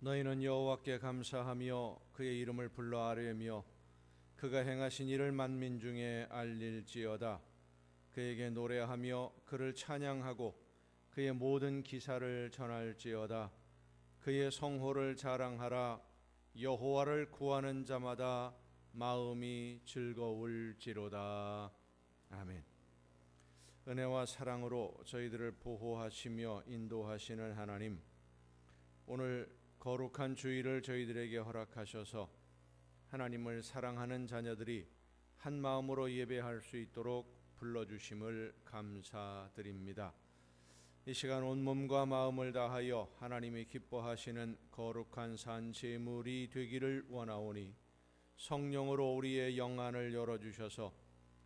너희는 여호와께 감사하며 그의 이름을 불러 아뢰며 그가 행하신 일을 만민 중에 알릴지어다. 그에게 노래하며 그를 찬양하고 그의 모든 기사를 전할지어다. 그의 성호를 자랑하라. 여호와를 구하는 자마다 마음이 즐거울지로다. 아멘. 은혜와 사랑으로 저희들을 보호하시며 인도하시는 하나님, 오늘 거룩한 주일을 저희들에게 허락하셔서 하나님을 사랑하는 자녀들이 한 마음으로 예배할 수 있도록 불러주심을 감사드립니다. 이 시간 온몸과 마음을 다하여 하나님이 기뻐하시는 거룩한 산 제물이 되기를 원하오니 성령으로 우리의 영안을 열어주셔서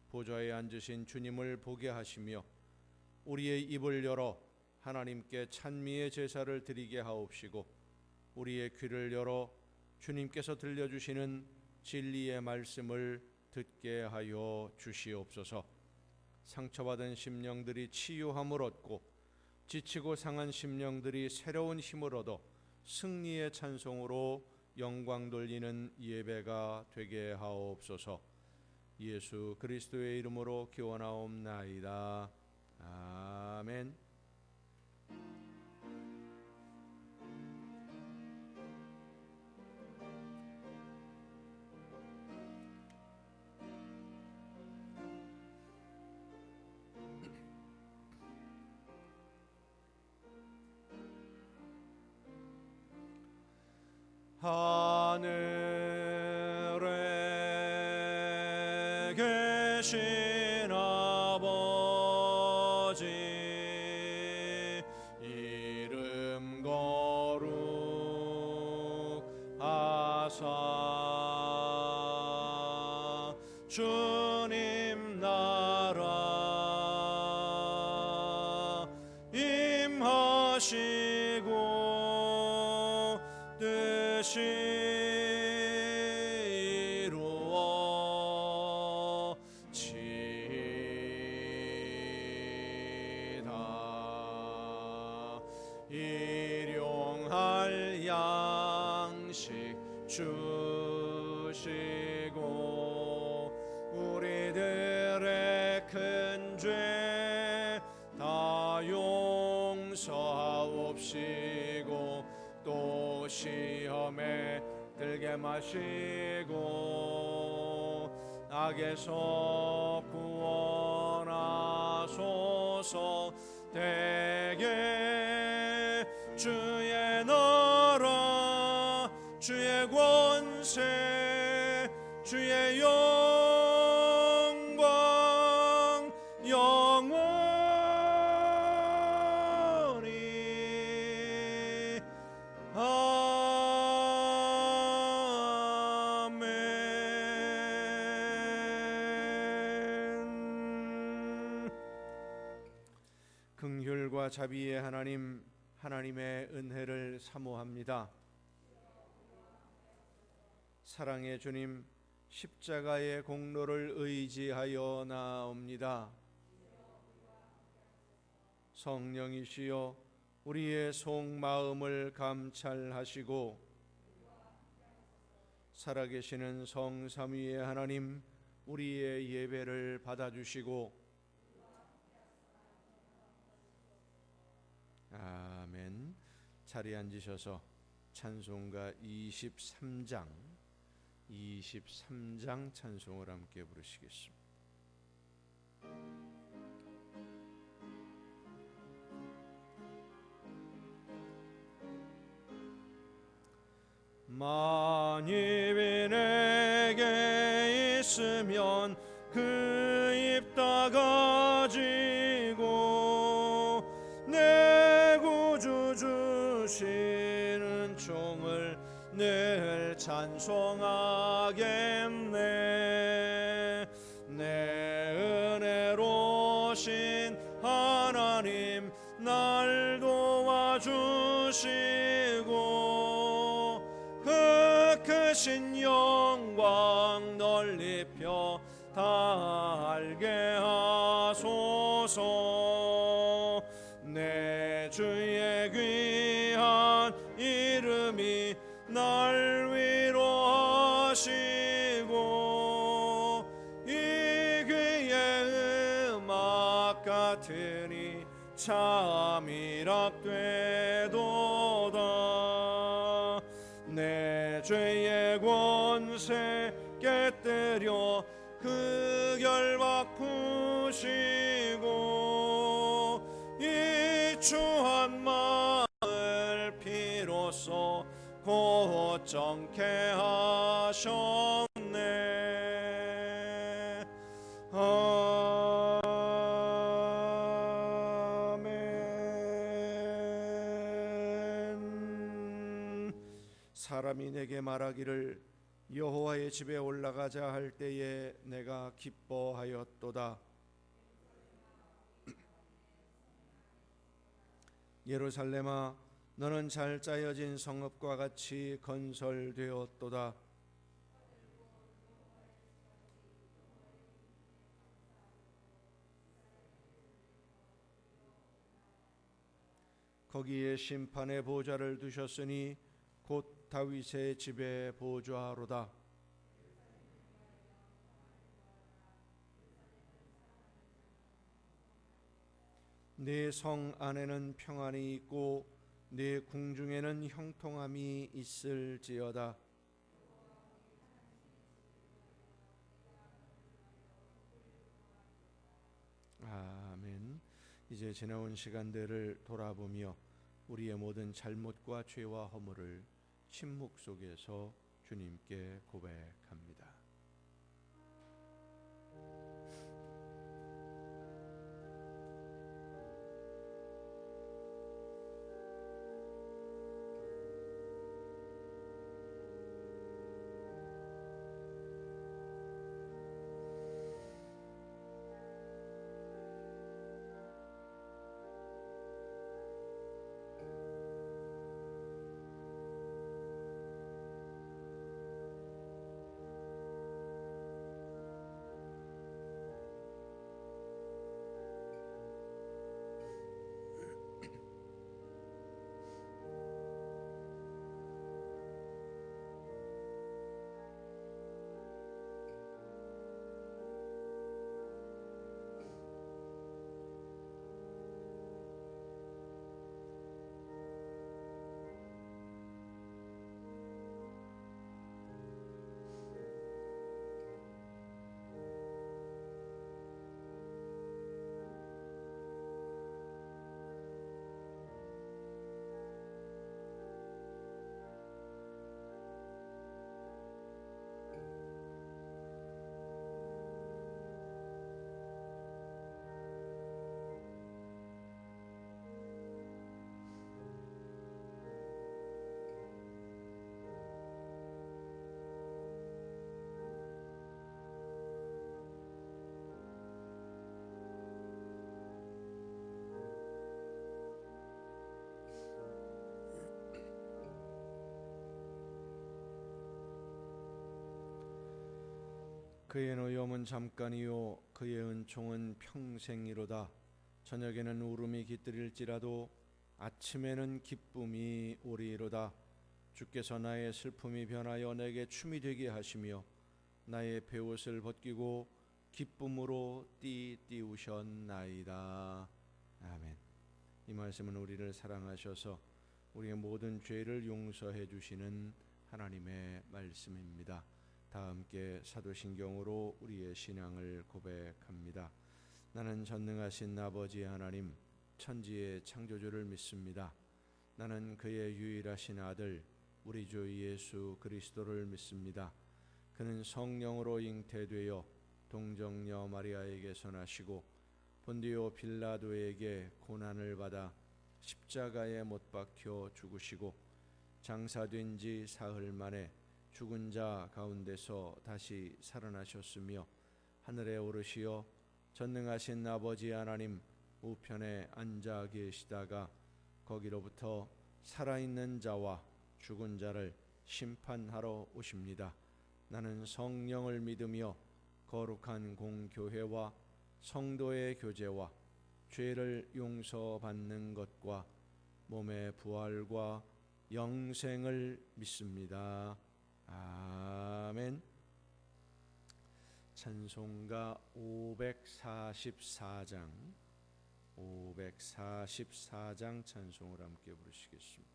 보좌에 앉으신 주님을 보게 하시며 우리의 입을 열어 하나님께 찬미의 제사를 드리게 하옵시고 우리의 귀를 열어 주님께서 들려주시는 진리의 말씀을 듣게 하여 주시옵소서. 상처받은 심령들이 치유함을 얻고 지치고 상한 심령들이 새로운 힘을 얻어 승리의 찬송으로 영광 돌리는 예배가 되게 하옵소서. 예수 그리스도의 이름으로 기원하옵나이다. 아멘. 하늘에 계신 아버지, 이름 거룩하사 주님 나라 임하시고 뜻이 이루어지이다. 일용할 양식 주시고 우리들의 큰 죄 다 용서하옵시고 또 시험에 들게 마시고 악에서 구원하소서. 대개 주의 나라 주의 권세 주의 영광 영원히 아멘. 긍휼과 자비의 하나님, 하나님의 은혜를 사모합니다. 사랑의 주님, 십자가의 공로를 의지하여 나옵니다. 성령이시여 우리의 속마음을 감찰하시고 살아계시는 성삼위의 하나님, 우리의 예배를 받아주시고 아멘. 자리에 앉으셔서 찬송가 23장 찬송을 함께 부르시겠습니다. 만입이 내게 있으면 그 입 다 가지고 내 구주 주시는 종을 늘 찬송하겠네. 내 은혜로신 하나님 날 도와주시고 그 크신 영광 널리 펴 다 알게 하소서. 내 주의 귀한 이름이 같으니 참이락되도다. 내 죄의 권세 깨뜨려 흑열막 푸시고 이 추한 마을 피로써 곧 정케 하셨네. 아멘. 사람이 내게 말하기를 여호와의 집에 올라가자 할 때에 내가 기뻐하였도다. 예루살렘아, 너는 잘 짜여진 성읍과 같이 건설되었도다. 거기에 심판의 보좌를 두셨으니 곧 다윗의 집의 보좌로다. 네 성 안에는 평안이 있고 네 궁중에는 형통함이 있을지어다. 아멘. 이제 지나온 시간들을 돌아보며 우리의 모든 잘못과 죄와 허물을 침묵 속에서 주님께 고백합니다. 그의 노염은 잠깐이요 그의 은총은 평생이로다. 저녁에는 울음이 깃들일지라도 아침에는 기쁨이 오리로다. 주께서 나의 슬픔이 변하여 내게 춤이 되게 하시며 나의 베옷을 벗기고 기쁨으로 띠띠우셨나이다. 아멘. 이 말씀은 우리를 사랑하셔서 우리의 모든 죄를 용서해 주시는 하나님의 말씀입니다. 다 함께 사도신경으로 우리의 신앙을 고백합니다. 나는 전능하신 아버지 하나님, 천지의 창조주를 믿습니다. 나는 그의 유일하신 아들 우리 주 예수 그리스도를 믿습니다. 그는 성령으로 잉태되어 동정녀 마리아에게서 나시고 본디오 빌라도에게 고난을 받아 십자가에 못 박혀 죽으시고 장사된 지 사흘 만에 죽은 자 가운데서 다시 살아나셨으며 하늘에 오르시어 전능하신 아버지 하나님 우편에 앉아 계시다가 거기로부터 살아있는 자와 죽은 자를 심판하러 오십니다. 나는 성령을 믿으며 거룩한 공교회와 성도의 교제와 죄를 용서받는 것과 몸의 부활과 영생을 믿습니다. 아멘. 찬송가 544장 544장 찬송을 함께 부르시겠습니다.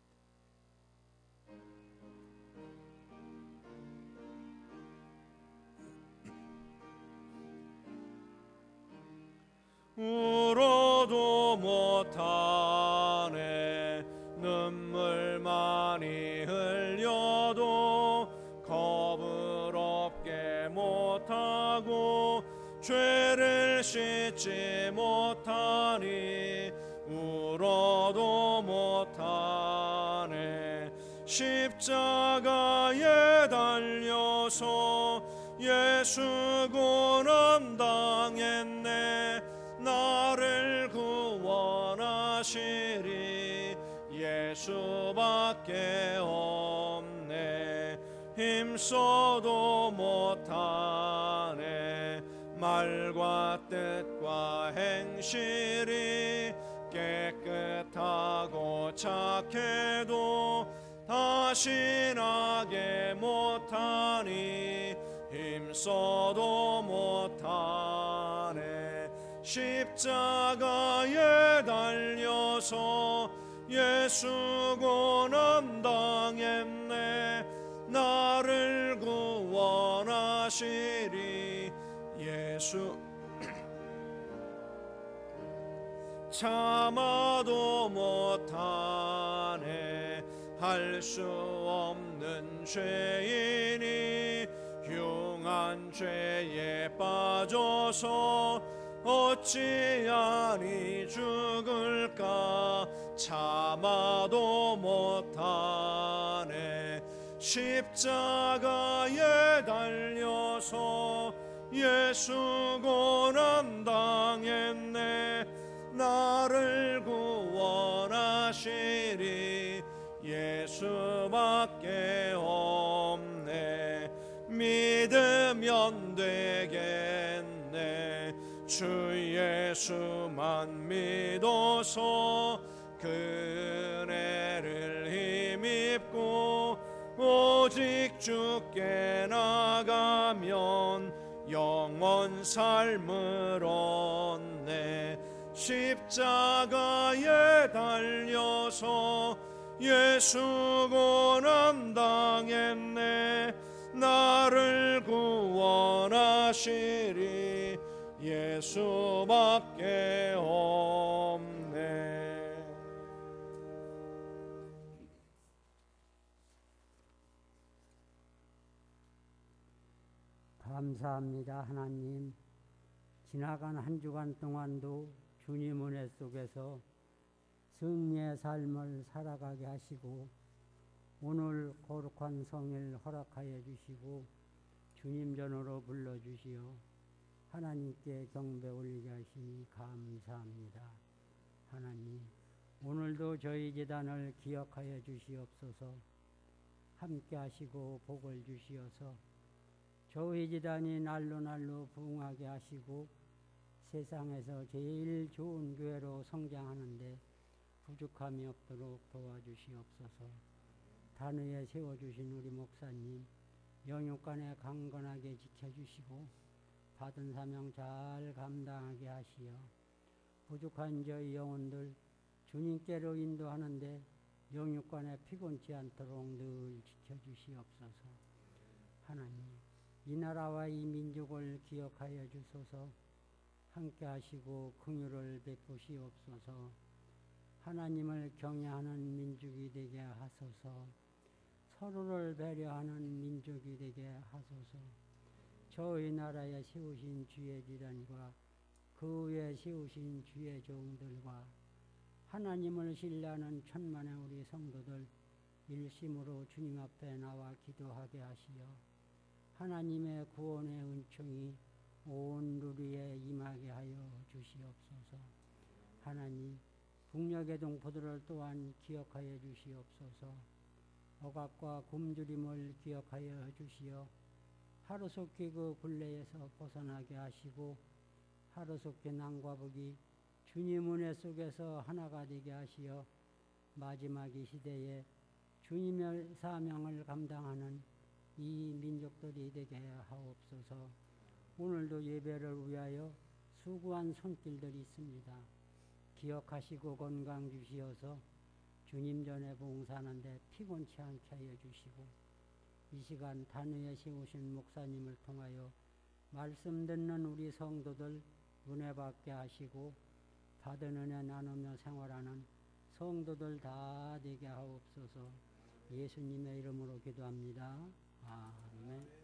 울어도 못하네 눈물 많이 흘려도 겁을 없게 못하고 죄를 씻지 못하니 울어도 못하네 십자가에 달려서 예수 고난 당했네 나를 구원하시리 예수밖에 없네 힘써도 못하네 말과 뜻과 행실이 깨끗하고 착해도 다신하게 못하니 힘써도 못하네 십자가에 달려서 예수 고난 당했네 나를 구원하시리 예수 참아도 못하네 할 수 없는 죄인이 흉한 죄에 빠져서 어찌하니 죽을까 참아도 못하네 십자가에 달려서 예수 고난 당했네 나를 구원하시리 예수밖에 없네 믿으면 되겠네 주 예수만 믿어서 그네를 힘입고 오직 주께 나가면 영원 삶을 얻네 십자가에 달려서 예수 고난 당했네 나를 구원하시리 예수밖에 없네 감사합니다. 하나님 지나간 한 주간 동안도 주님 은혜 속에서 승리의 삶을 살아가게 하시고 오늘 거룩한 성일 허락하여 주시고 주님 전으로 불러주시어 하나님께 경배 올리게 하시니 감사합니다. 하나님 오늘도 저희 제단을 기억하여 주시옵소서 함께 하시고 복을 주시어서 저희 제단이 날로 부흥하게 하시고 세상에서 제일 좋은 교회로 성장하는데 부족함이 없도록 도와주시옵소서. 단위에 세워주신 우리 목사님 영육간에 강건하게 지켜주시고 받은 사명 잘 감당하게 하시어 부족한 저희 영혼들 주님께로 인도하는데 영육간에 피곤치 않도록 늘 지켜주시옵소서. 하나님 이 나라와 이 민족을 기억하여 주소서. 함께 하시고 긍휼을 베푸시옵소서. 하나님을 경외하는 민족이 되게 하소서. 서로를 배려하는 민족이 되게 하소서. 저희 나라에 세우신 주의 지단과 그 위에 세우신 주의 종들과 하나님을 신뢰하는 천만의 우리 성도들 일심으로 주님 앞에 나와 기도하게 하시어 하나님의 구원의 은총이 온 누리에 임하게 하여 주시옵소서. 하나님 북녘의 동포들을 또한 기억하여 주시옵소서. 억압과 굶주림을 기억하여 주시어 하루속히 그 굴레에서 벗어나게 하시고 하루속히 남과 북이 주님 은혜 속에서 하나가 되게 하시어 마지막 이 시대에 주님의 사명을 감당하는 이 민족들이 되게 하옵소서. 오늘도 예배를 위하여 수고한 손길들이 있습니다. 기억하시고 건강 주시어서 주님 전에 봉사하는데 피곤치 않게 하여 주시고, 이 시간 단위에 세우신 목사님을 통하여 말씀 듣는 우리 성도들 은혜 받게 하시고, 받은 은혜 나누며 생활하는 성도들 다 되게 하옵소서. 예수님의 이름으로 기도합니다. 아멘.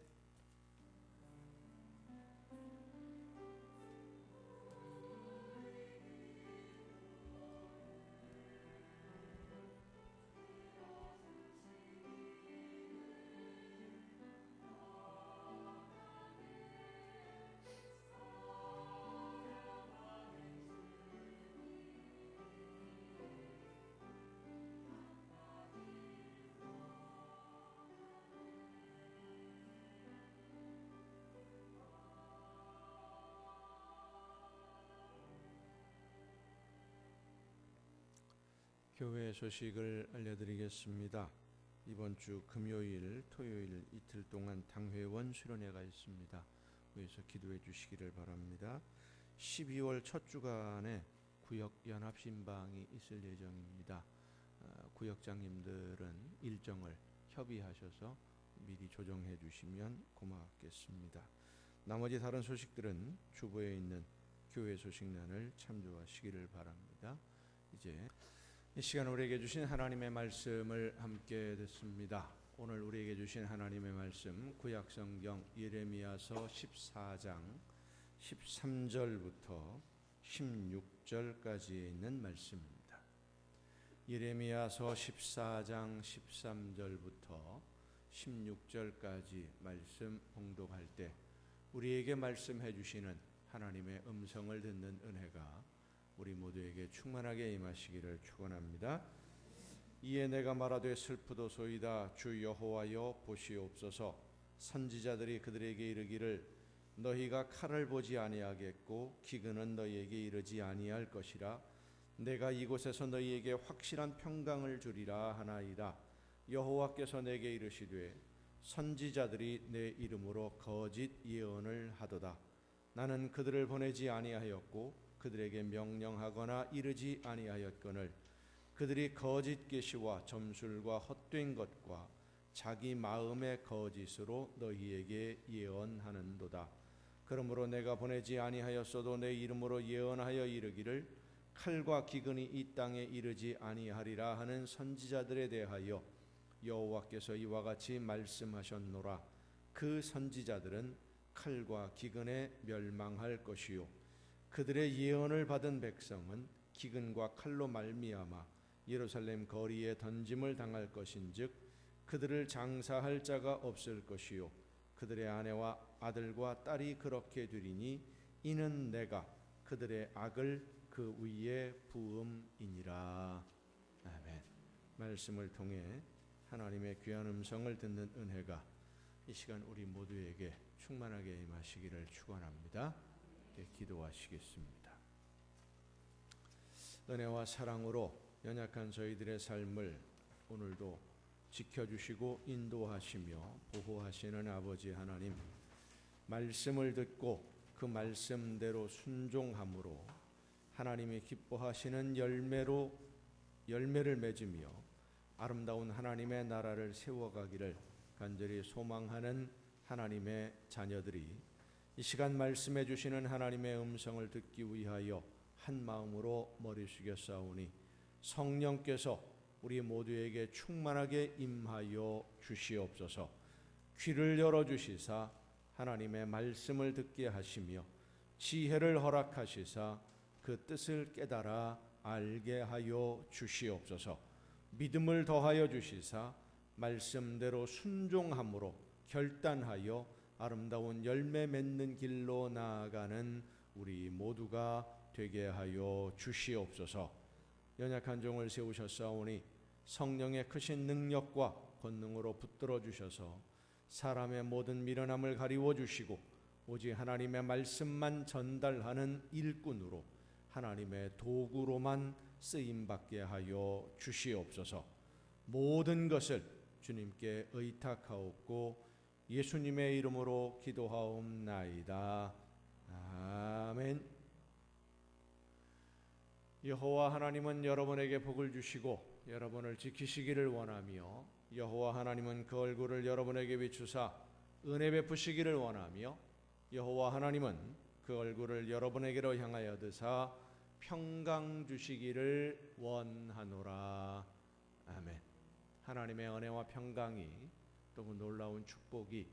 교회 소식을 알려드리겠습니다. 이번 주 금요일, 토요일 이틀 동안 당회원 수련회가 있습니다. 위에서 기도해 주시기를 바랍니다. 12월 첫 주간에 구역 연합 신방이 있을 예정입니다. 구역장님들은 일정을 협의하셔서 미리 조정해 주시면 고맙겠습니다. 나머지 다른 소식들은 주보에 있는 교회 소식란을 참조하시기를 바랍니다. 이제 이 시간 우리에게 주신 하나님의 말씀을 함께 듣습니다. 오늘 우리에게 주신 하나님의 말씀 구약성경 예레미야서 14장 13절부터 16절까지에 있는 말씀입니다. 예레미야서 14장 13절부터 16절까지 말씀 봉독할 때 우리에게 말씀해 주시는 하나님의 음성을 듣는 은혜가 우리 모두에게 충만하게 임하시기를 축원합니다. 이에 내가 말하되 슬프도소이다. 주 여호와여 보시옵소서. 선지자들이 그들에게 이르기를 너희가 칼을 보지 아니하겠고 기근은 너희에게 이르지 아니할 것이라. 내가 이곳에서 너희에게 확실한 평강을 주리라 하나이다. 여호와께서 내게 이르시되 선지자들이 내 이름으로 거짓 예언을 하도다. 나는 그들을 보내지 아니하였고 그들에게 명령하거나 이르지 아니하였거늘 그들이 거짓 계시와 점술과 헛된 것과 자기 마음의 거짓으로 너희에게 예언하는도다. 그러므로 내가 보내지 아니하였어도 내 이름으로 예언하여 이르기를 칼과 기근이 이 땅에 이르지 아니하리라 하는 선지자들에 대하여 여호와께서 이와 같이 말씀하셨노라. 그 선지자들은 칼과 기근에 멸망할 것이요 그들의 예언을 받은 백성은 기근과 칼로 말미암아 예루살렘 거리에 던짐을 당할 것인즉 그들을 장사할 자가 없을 것이요 그들의 아내와 아들과 딸이 그렇게 되리니 이는 내가 그들의 악을 그 위에 부음이니라. 아멘. 말씀을 통해 하나님의 귀한 음성을 듣는 은혜가 이 시간 우리 모두에게 충만하게 임하시기를 축원합니다. 기도하시겠습니다. 은혜와 사랑으로 연약한 저희들의 삶을 오늘도 지켜주시고 인도하시며 보호하시는 아버지 하나님, 말씀을 듣고 그 말씀대로 순종함으로 하나님이 기뻐하시는 열매를 맺으며 아름다운 하나님의 나라를 세워가기를 간절히 소망하는 하나님의 자녀들이 이 시간 말씀해 주시는 하나님의 음성을 듣기 위하여 한 마음으로 머리 숙여 싸우니 성령께서 우리 모두에게 충만하게 임하여 주시옵소서. 귀를 열어주시사 하나님의 말씀을 듣게 하시며 지혜를 허락하시사 그 뜻을 깨달아 알게 하여 주시옵소서. 믿음을 더하여 주시사 말씀대로 순종함으로 결단하여 아름다운 열매 맺는 길로 나아가는 우리 모두가 되게 하여 주시옵소서. 연약한 종을 세우셨사오니 성령의 크신 능력과 권능으로 붙들어 주셔서 사람의 모든 미련함을 가리워 주시고 오직 하나님의 말씀만 전달하는 일꾼으로 하나님의 도구로만 쓰임받게 하여 주시옵소서. 모든 것을 주님께 의탁하옵고 예수님의 이름으로 기도하옵나이다. 아멘. 여호와 하나님은 여러분에게 복을 주시고 여러분을 지키시기를 원하며 여호와 하나님은 그 얼굴을 여러분에게 비추사 은혜 베푸시기를 원하며 여호와 하나님은 그 얼굴을 여러분에게로 향하여 드사 평강 주시기를 원하노라. 아멘. 하나님의 은혜와 평강이 또 그 놀라운 축복이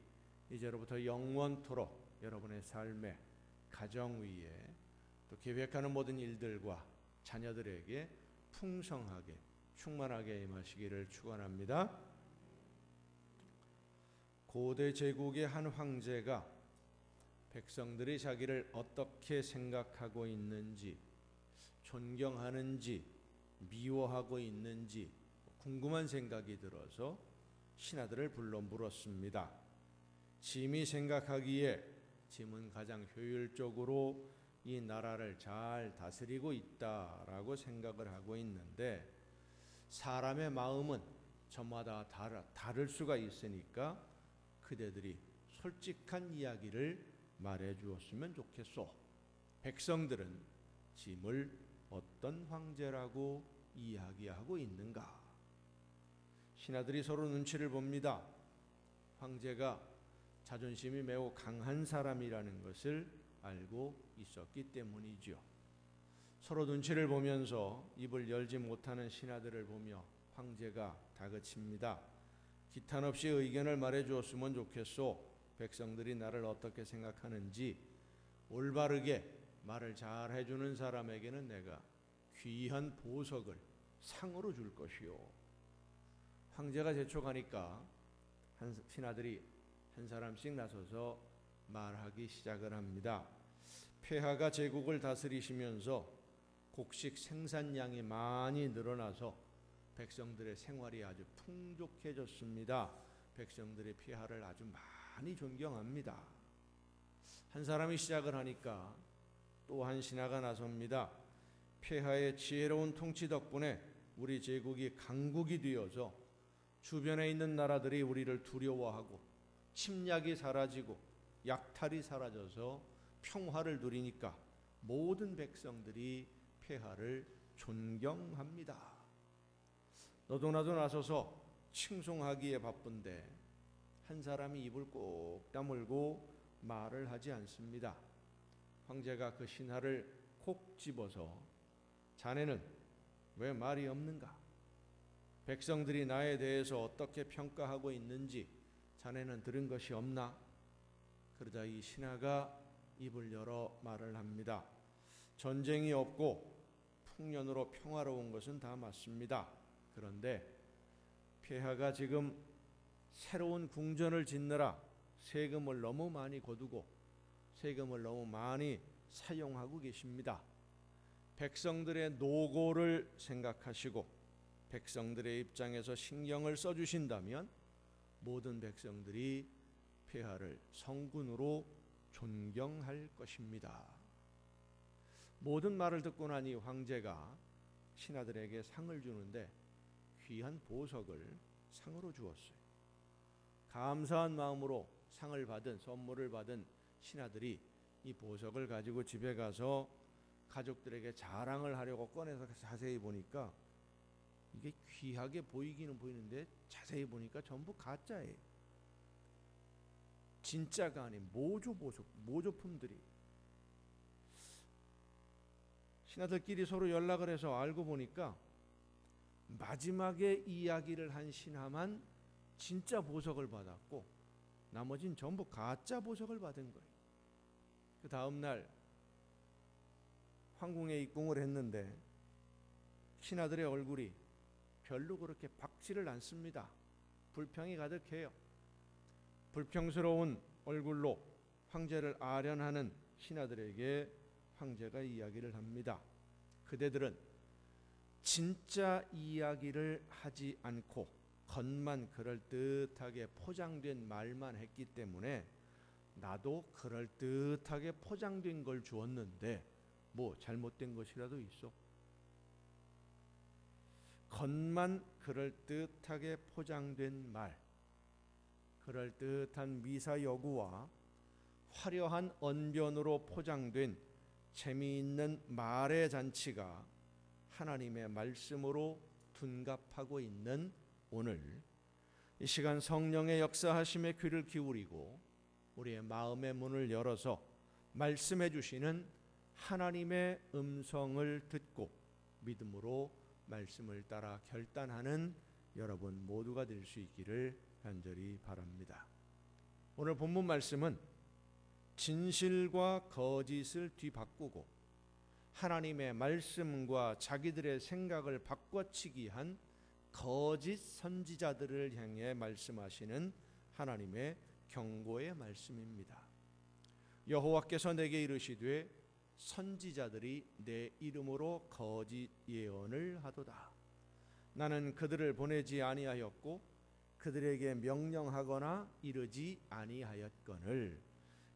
이제로부터 영원토록 여러분의 삶에, 가정 위에 또 계획하는 모든 일들과 자녀들에게 풍성하게 충만하게 임하시기를 축원합니다. 고대 제국의 한 황제가 백성들이 자기를 어떻게 생각하고 있는지, 존경하는지, 미워하고 있는지 궁금한 생각이 들어서 신하들을 불러 물었습니다. 짐이 생각하기에 짐은 가장 효율적으로 이 나라를 잘 다스리고 있다라고 생각을 하고 있는데 사람의 마음은 저마다 다를 수가 있으니까 그대들이 솔직한 이야기를 말해 주었으면 좋겠소. 백성들은 짐을 어떤 황제라고 이야기하고 있는가? 신하들이 서로 눈치를 봅니다. 황제가 자존심이 매우 강한 사람이라는 것을 알고 있었기 때문이죠. 서로 눈치를 보면서 입을 열지 못하는 신하들을 보며 황제가 다그칩니다. 기탄 없이 의견을 말해 주었으면 좋겠소. 백성들이 나를 어떻게 생각하는지 올바르게 말을 잘 해주는 사람에게는 내가 귀한 보석을 상으로 줄 것이요. 황제가 재촉하니까 신하들이 한 사람씩 나서서 말하기 시작을 합니다. 폐하가 제국을 다스리시면서 곡식 생산량이 많이 늘어나서 백성들의 생활이 아주 풍족해졌습니다. 백성들의 폐하를 아주 많이 존경합니다. 한 사람이 시작을 하니까 또 한 신하가 나섭니다. 폐하의 지혜로운 통치 덕분에 우리 제국이 강국이 되어서 주변에 있는 나라들이 우리를 두려워하고 침략이 사라지고 약탈이 사라져서 평화를 누리니까 모든 백성들이 폐하를 존경합니다. 너도 나도 나서서 칭송하기에 바쁜데 한 사람이 입을 꼭 다물고 말을 하지 않습니다. 황제가 그 신하를 콕 집어서 자네는 왜 말이 없는가? 백성들이 나에 대해서 어떻게 평가하고 있는지 자네는 들은 것이 없나? 그러자 이 신하가 입을 열어 말을 합니다. 전쟁이 없고 풍년으로 평화로운 것은 다 맞습니다. 그런데 폐하가 지금 새로운 궁전을 짓느라 세금을 너무 많이 거두고 세금을 너무 많이 사용하고 계십니다. 백성들의 노고를 생각하시고 백성들의 입장에서 신경을 써주신다면 모든 백성들이 폐하를 성군으로 존경할 것입니다. 모든 말을 듣고 나니 황제가 신하들에게 상을 주는데 귀한 보석을 상으로 주었어요. 감사한 마음으로 상을 받은, 선물을 받은 신하들이 이 보석을 가지고 집에 가서 가족들에게 자랑을 하려고 꺼내서 자세히 보니까 이게 귀하게 보이기는 보이는데 자세히 보니까 전부 가짜예요. 진짜가 아닌 모조보석, 모조품들이. 신하들끼리 서로 연락을 해서 알고 보니까 마지막에 이야기를 한 신하만 진짜 보석을 받았고 나머진 전부 가짜 보석을 받은 거예요. 그 다음 날 황궁에 입궁을 했는데 신하들의 얼굴이 별로 그렇게 밝지를 않습니다. 불평이 가득해요. 불평스러운 얼굴로 황제를 아련하는 신하들에게 황제가 이야기를 합니다. 그대들은 진짜 이야기를 하지 않고 겉만 그럴듯하게 포장된 말만 했기 때문에 나도 그럴듯하게 포장된 걸 주었는데 뭐 잘못된 것이라도 있어? 겉만 그럴듯하게 포장된 말, 그럴듯한 미사여구와 화려한 언변으로 포장된 재미있는 말의 잔치가 하나님의 말씀으로 둔갑하고 있는 오늘, 이 시간 성령의 역사하심에 귀를 기울이고 우리의 마음의 문을 열어서 말씀해 주시는 하나님의 음성을 듣고 믿음으로 말씀을 따라 결단하는 여러분 모두가 될 수 있기를 간절히 바랍니다. 오늘 본문 말씀은 진실과 거짓을 뒤바꾸고 하나님의 말씀과 자기들의 생각을 바꿔치기 한 거짓 선지자들을 향해 말씀하시는 하나님의 경고의 말씀입니다. 여호와께서 내게 이르시되 선지자들이 내 이름으로 거짓 예언을 하도다. 나는 그들을 보내지 아니하였고 그들에게 명령하거나 이르지 아니하였거늘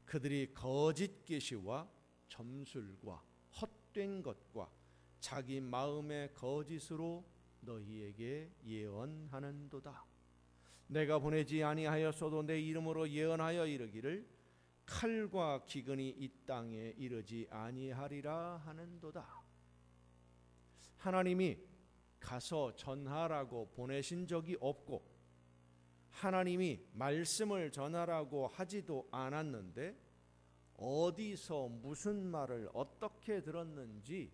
그들이 거짓 계시와 점술과 헛된 것과 자기 마음의 거짓으로 너희에게 예언하는도다. 내가 보내지 아니하였어도 내 이름으로 예언하여 이르기를 칼과 기근이 이 땅에 이르지 아니하리라 하는도다. 하나님이 가서 전하라고 보내신 적이 없고 하나님이 말씀을 전하라고 하지도 않았는데 어디서 무슨 말을 어떻게 들었는지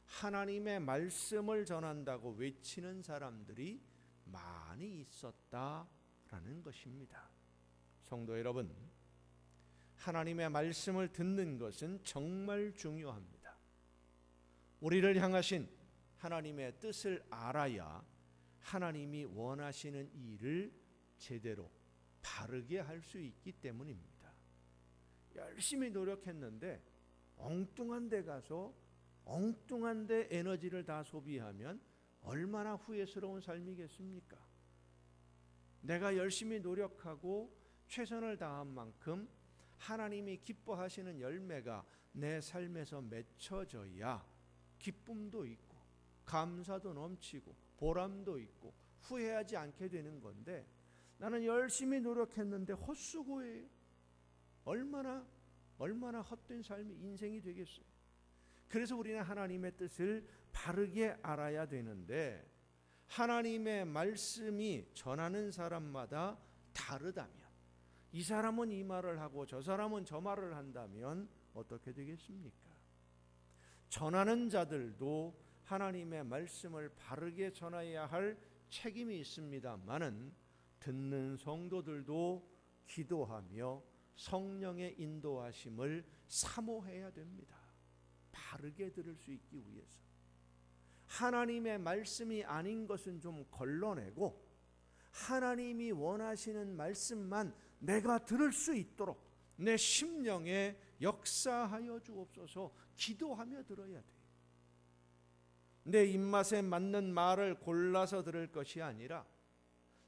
하나님의 말씀을 전한다고 외치는 사람들이 많이 있었다라는 것입니다. 성도 여러분, 하나님의 말씀을 듣는 것은 정말 중요합니다. 우리를 향하신 하나님의 뜻을 알아야 하나님이 원하시는 일을 제대로 바르게 할 수 있기 때문입니다. 열심히 노력했는데 엉뚱한 데 가서 엉뚱한 데 에너지를 다 소비하면 얼마나 후회스러운 삶이겠습니까? 내가 열심히 노력하고 최선을 다한 만큼 하나님이 기뻐하시는 열매가 내 삶에서 맺혀져야 기쁨도 있고 감사도 넘치고 보람도 있고 후회하지 않게 되는 건데 나는 열심히 노력했는데 헛수고에 얼마나 헛된 삶이 인생이 되겠어요. 그래서 우리는 하나님의 뜻을 바르게 알아야 되는데 하나님의 말씀이 전하는 사람마다 다르다면 이 사람은 이 말을 하고 저 사람은 저 말을 한다면 어떻게 되겠습니까? 전하는 자들도 하나님의 말씀을 바르게 전해야 할 책임이 있습니다마는 듣는 성도들도 기도하며 성령의 인도하심을 사모해야 됩니다. 바르게 들을 수 있기 위해서 하나님의 말씀이 아닌 것은 좀 걸러내고 하나님이 원하시는 말씀만 내가 들을 수 있도록 내 심령에 역사하여 주옵소서 기도하며 들어야 돼요. 내 입맛에 맞는 말을 골라서 들을 것이 아니라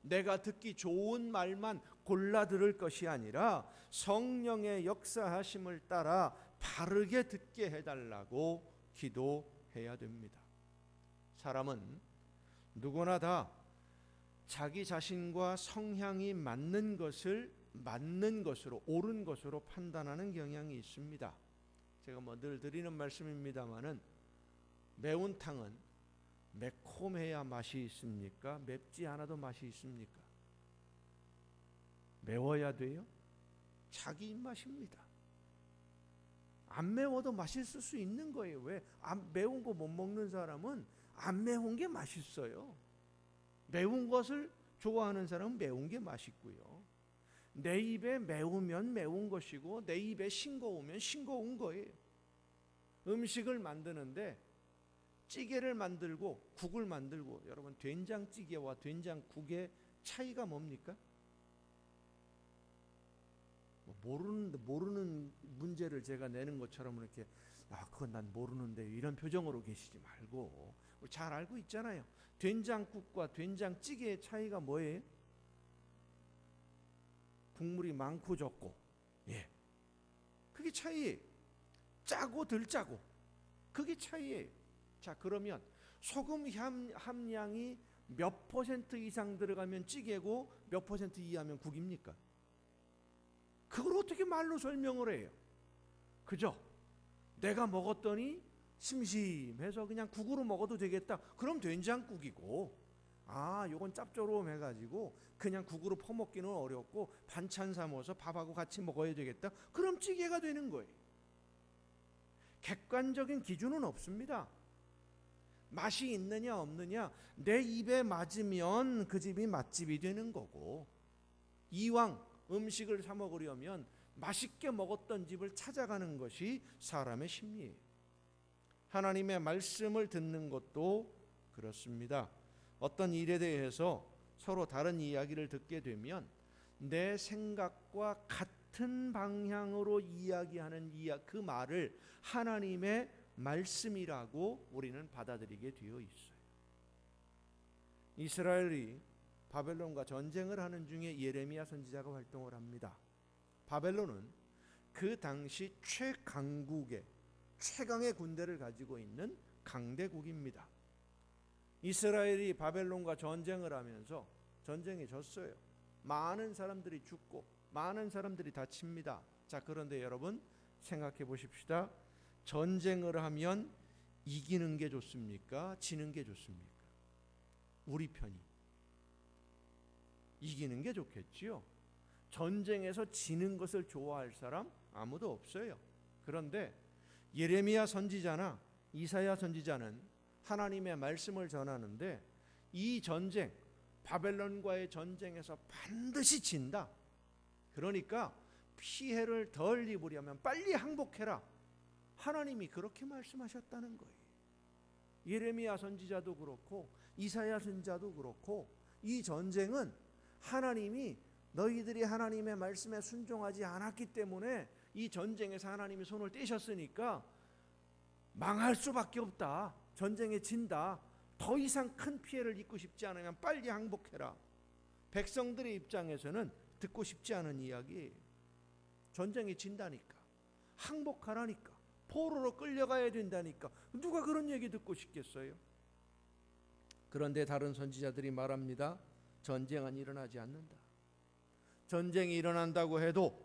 내가 듣기 좋은 말만 골라 들을 것이 아니라 성령의 역사하심을 따라 바르게 듣게 해달라고 기도해야 됩니다. 사람은 누구나 다 자기 자신과 성향이 맞는 것을 맞는 것으로 옳은 것으로 판단하는 경향이 있습니다. 제가 늘 드리는 말씀입니다마는 매운탕은 매콤해야 맛이 있습니까? 맵지 않아도 맛이 있습니까? 매워야 돼요? 자기 입맛입니다. 안 매워도 맛있을 수 있는 거예요. 왜? 안 매운 거 못 먹는 사람은 안 매운 게 맛있어요. 매운 것을 좋아하는 사람은 매운 게 맛있고요. 내 입에 매우면 매운 것이고 내 입에 싱거우면 싱거운 거예요. 음식을 만드는데 찌개를 만들고 국을 만들고 여러분 된장찌개와 된장국의 차이가 뭡니까? 모르는 문제를 제가 내는 것처럼 이렇게 그건 난 모르는데 이런 표정으로 계시지 말고 잘 알고 있잖아요. 된장국과 된장찌개의 차이가 뭐예요? 국물이 많고 적고, 그게 차이예요. 짜고 덜 짜고, 그게 차이예요. 자, 그러면 소금 함량이 몇 퍼센트 이상 들어가면 찌개고 몇 퍼센트 이하면 국입니까? 그걸 어떻게 말로 설명을 해요? 그죠? 내가 먹었더니 심심해서 그냥 국으로 먹어도 되겠다. 그럼 된장국이고, 요건 짭조름해가지고 그냥 국으로 퍼먹기는 어렵고 반찬 삼아서 밥하고 같이 먹어야 되겠다. 그럼 찌개가 되는 거예요. 객관적인 기준은 없습니다. 맛이 있느냐 없느냐, 내 입에 맞으면 그 집이 맛집이 되는 거고, 이왕 음식을 사 먹으려면 맛있게 먹었던 집을 찾아가는 것이 사람의 심리예요. 하나님의 말씀을 듣는 것도 그렇습니다. 어떤 일에 대해서 서로 다른 이야기를 듣게 되면 내 생각과 같은 방향으로 이야기하는 그 말을 하나님의 말씀이라고 우리는 받아들이게 되어 있어요. 이스라엘이 바벨론과 전쟁을 하는 중에 예레미야 선지자가 활동을 합니다. 바벨론은 그 당시 최강의 군대를 가지고 있는 강대국입니다. 이스라엘이 바벨론과 전쟁을 하면서 전쟁에 졌어요. 많은 사람들이 죽고 많은 사람들이 다칩니다. 자, 그런데 여러분 생각해 보십시다. 전쟁을 하면 이기는 게 좋습니까? 지는 게 좋습니까? 우리 편이 이기는 게 좋겠지요. 전쟁에서 지는 것을 좋아할 사람 아무도 없어요. 그런데 예레미야 선지자나 이사야 선지자는 하나님의 말씀을 전하는데, 이 전쟁, 바벨론과의 전쟁에서 반드시 진다. 그러니까 피해를 덜 입으려면 빨리 항복해라. 하나님이 그렇게 말씀하셨다는 거예요. 예레미야 선지자도 그렇고 이사야 선지자도 그렇고, 이 전쟁은 하나님이 너희들이 하나님의 말씀에 순종하지 않았기 때문에 이 전쟁에서 하나님이 손을 떼셨으니까 망할 수밖에 없다. 전쟁에 진다. 더 이상 큰 피해를 입고 싶지 않으면 빨리 항복해라. 백성들의 입장에서는 듣고 싶지 않은 이야기예요. 전쟁에 진다니까, 항복하라니까, 포로로 끌려가야 된다니까, 누가 그런 얘기 듣고 싶겠어요? 그런데 다른 선지자들이 말합니다. 전쟁은 일어나지 않는다. 전쟁이 일어난다고 해도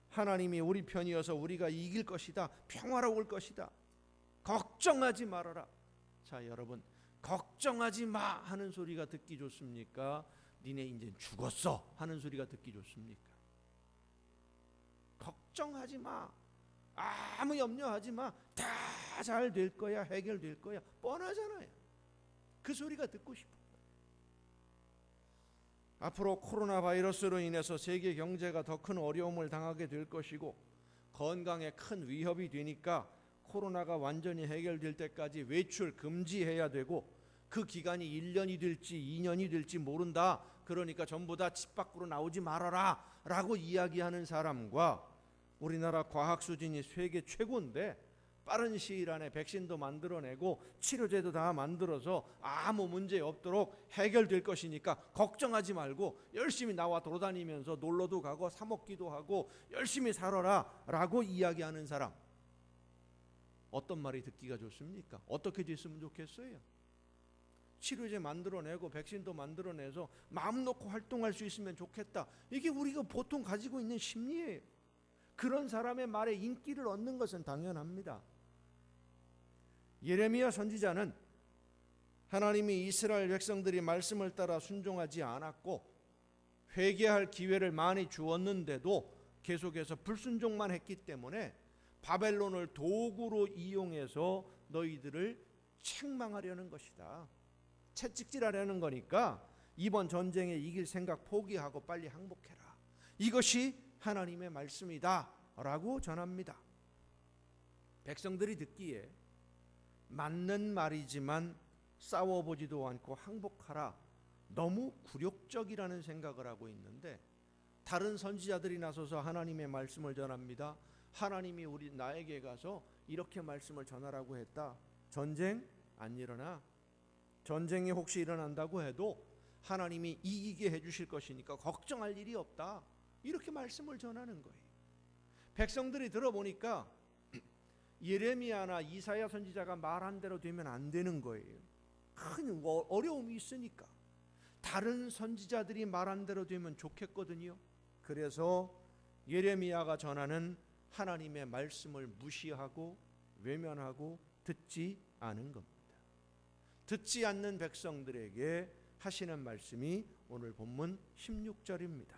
하나님이 우리 편이어서 우리가 이길 것이다. 평화로울 것이다. 걱정하지 말아라. 자, 여러분, 걱정하지 마 하는 소리가 듣기 좋습니까? 니네 이제 죽었어 하는 소리가 듣기 좋습니까? 걱정하지 마, 아무 염려하지 마, 다 잘 될 거야, 해결될 거야, 뻔하잖아요. 그 소리가 듣고 싶어. 앞으로 코로나 바이러스로 인해서 세계 경제가 더 큰 어려움을 당하게 될 것이고, 건강에 큰 위협이 되니까 코로나가 완전히 해결될 때까지 외출 금지해야 되고, 그 기간이 1년이 될지 2년이 될지 모른다. 그러니까 전부 다 집 밖으로 나오지 말아라 라고 이야기하는 사람과, 우리나라 과학 수준이 세계 최고인데 빠른 시일 안에 백신도 만들어내고 치료제도 다 만들어서 아무 문제 없도록 해결될 것이니까 걱정하지 말고 열심히 나와 돌아다니면서 놀러도 가고 사 먹기도 하고 열심히 살아라 라고 이야기하는 사람, 어떤 말이 듣기가 좋습니까? 어떻게 됐으면 좋겠어요? 치료제 만들어내고 백신도 만들어내서 마음 놓고 활동할 수 있으면 좋겠다. 이게 우리가 보통 가지고 있는 심리예요. 그런 사람의 말에 인기를 얻는 것은 당연합니다. 예레미야 선지자는 하나님이 이스라엘 백성들이 말씀을 따라 순종하지 않았고 회개할 기회를 많이 주었는데도 계속해서 불순종만 했기 때문에 바벨론을 도구로 이용해서 너희들을 책망하려는 것이다. 채찍질하려는 거니까 이번 전쟁에 이길 생각 포기하고 빨리 항복해라. 이것이 하나님의 말씀이다 라고 전합니다. 백성들이 듣기에 맞는 말이지만 싸워보지도 않고 항복하라, 너무 굴욕적이라는 생각을 하고 있는데, 다른 선지자들이 나서서 하나님의 말씀을 전합니다. 하나님이 나에게 가서 이렇게 말씀을 전하라고 했다. 전쟁 안 일어나. 전쟁이 혹시 일어난다고 해도 하나님이 이기게 해주실 것이니까 걱정할 일이 없다. 이렇게 말씀을 전하는 거예요. 백성들이 들어보니까 예레미야나 이사야 선지자가 말한 대로 되면 안 되는 거예요. 큰 어려움이 있으니까 다른 선지자들이 말한 대로 되면 좋겠거든요. 그래서 예레미야가 전하는 하나님의 말씀을 무시하고 외면하고 듣지 않은 겁니다. 듣지 않는 백성들에게 하시는 말씀이 오늘 본문 16절입니다.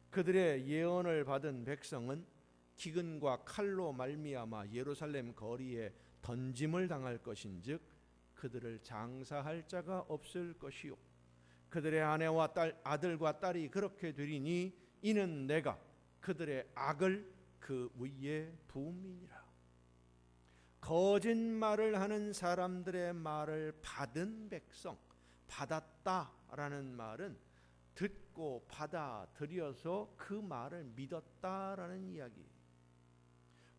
그들의 예언을 받은 백성은 기근과 칼로 말미암아 예루살렘 거리에 던짐을 당할 것인즉 그들을 장사할 자가 없을 것이요 그들의 아내와 아들과 딸이 그렇게 되리니 이는 내가 그들의 악을 그 위에 부음이니라. 거짓말을 하는 사람들의 말을 받은 백성, 받았다라는 말은 듣고 받아들여서 그 말을 믿었다라는 이야기.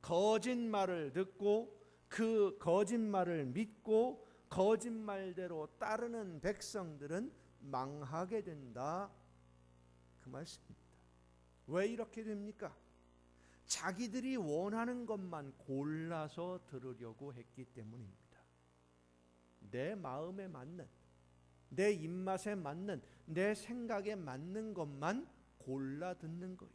거짓말을 듣고 그 거짓말을 믿고 거짓말대로 따르는 백성들은 망하게 된다, 그 말씀입니다. 왜 이렇게 됩니까? 자기들이 원하는 것만 골라서 들으려고 했기 때문입니다. 내 마음에 맞는, 내 입맛에 맞는, 내 생각에 맞는 것만 골라 듣는 거예요.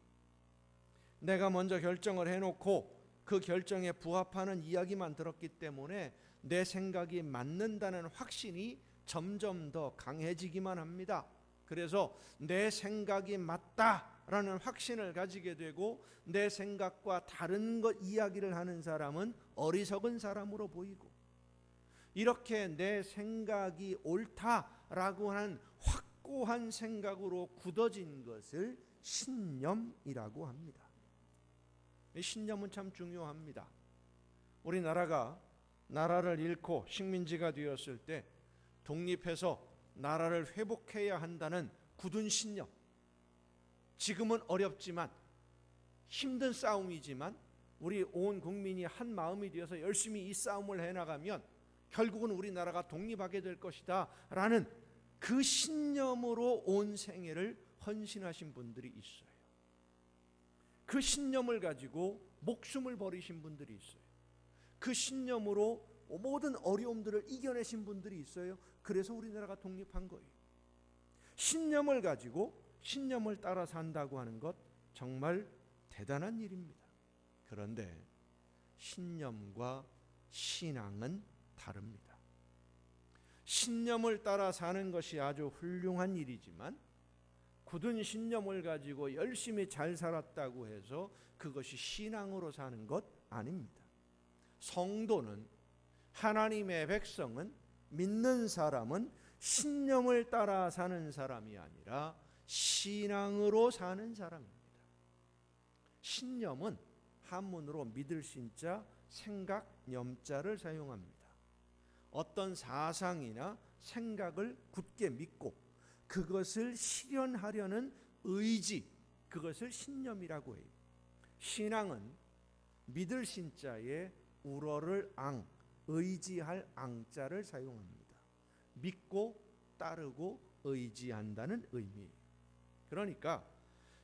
내가 먼저 결정을 해놓고 그 결정에 부합하는 이야기만 들었기 때문에 내 생각이 맞는다는 확신이 점점 더 강해지기만 합니다. 그래서 내 생각이 맞다라는 확신을 가지게 되고 내 생각과 다른 것 이야기를 하는 사람은 어리석은 사람으로 보이고, 이렇게 내 생각이 옳다라고 하는 확고한 생각으로 굳어진 것을 신념이라고 합니다. 이 신념은 참 중요합니다. 우리나라가 나라를 잃고 식민지가 되었을 때 독립해서 나라를 회복해야 한다는 굳은 신념, 지금은 어렵지만 힘든 싸움이지만 우리 온 국민이 한 마음이 되어서 열심히 이 싸움을 해나가면 결국은 우리나라가 독립하게 될 것이다 라는 그 신념으로 온 생애를 헌신하신 분들이 있어요. 그 신념을 가지고 목숨을 버리신 분들이 있어요. 그 신념으로 모든 어려움들을 이겨내신 분들이 있어요. 그래서 우리나라가 독립한 거예요. 신념을 가지고 신념을 따라 산다고 하는 것 정말 대단한 일입니다. 그런데 신념과 신앙은 다릅니다. 신념을 따라 사는 것이 아주 훌륭한 일이지만 굳은 신념을 가지고 열심히 잘 살았다고 해서 그것이 신앙으로 사는 것 아닙니다. 성도는, 하나님의 백성은, 믿는 사람은 신념을 따라 사는 사람이 아니라 신앙으로 사는 사람입니다. 신념은 한문으로 믿을 신자, 생각, 염자를 사용합니다. 어떤 사상이나 생각을 굳게 믿고 그것을 실현하려는 의지, 그것을 신념이라고 해요. 신앙은 믿을 신자에 우러를 앙, 의지할 앙자를 사용합니다. 믿고 따르고 의지한다는 의미예요. 그러니까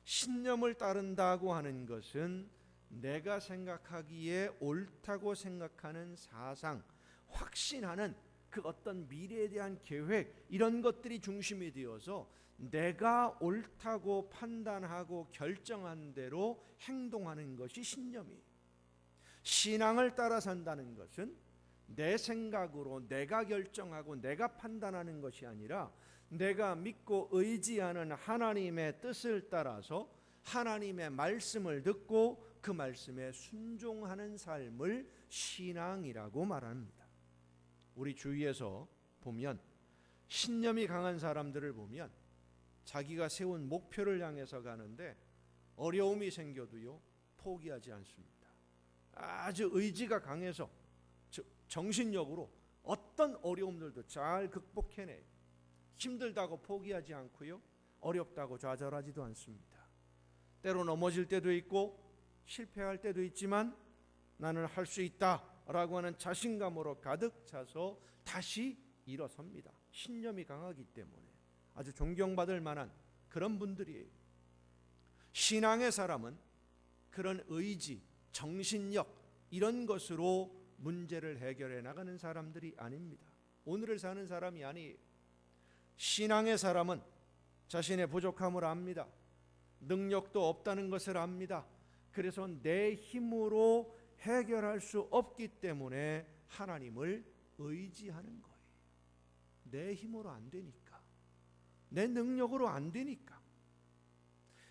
신념을 따른다고 하는 것은 내가 생각하기에 옳다고 생각하는 사상, 확신하는 그 어떤 미래에 대한 계획, 이런 것들이 중심이 되어서 내가 옳다고 판단하고 결정한 대로 행동하는 것이 신념이에요. 신앙을 따라 산다는 것은 내 생각으로 내가 결정하고 내가 판단하는 것이 아니라 내가 믿고 의지하는 하나님의 뜻을 따라서 하나님의 말씀을 듣고 그 말씀에 순종하는 삶을 신앙이라고 말합니다. 우리 주위에서 보면 신념이 강한 사람들을 보면 자기가 세운 목표를 향해서 가는데 어려움이 생겨도요 포기하지 않습니다. 아주 의지가 강해서 정신력으로 어떤 어려움들도 잘 극복해내요. 힘들다고 포기하지 않고요, 어렵다고 좌절하지도 않습니다. 때로 넘어질 때도 있고 실패할 때도 있지만 나는 할 수 있다라고 하는 자신감으로 가득 차서 다시 일어섭니다. 신념이 강하기 때문에 아주 존경받을 만한 그런 분들이에요. 신앙의 사람은 그런 의지, 정신력 이런 것으로 문제를 해결해 나가는 사람들이 아닙니다. 오늘을 사는 사람이 아니에요. 신앙의 사람은 자신의 부족함을 압니다. 능력도 없다는 것을 압니다. 그래서 내 힘으로 해결할 수 없기 때문에 하나님을 의지하는 거예요. 내 힘으로 안 되니까, 내 능력으로 안 되니까,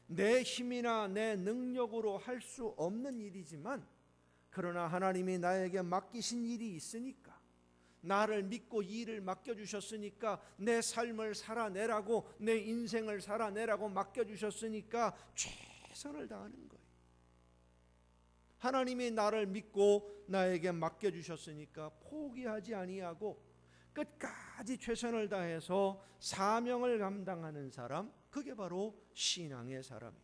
내 힘이나 내 능력으로 할 수 없는 일이지만, 그러나 하나님이 나에게 맡기신 일이 있으니까, 나를 믿고 이 일을 맡겨주셨으니까, 내 삶을 살아내라고, 내 인생을 살아내라고 맡겨주셨으니까 최선을 다하는 거예요. 하나님이 나를 믿고 나에게 맡겨주셨으니까 포기하지 아니하고 끝까지 최선을 다해서 사명을 감당하는 사람, 그게 바로 신앙의 사람이에요.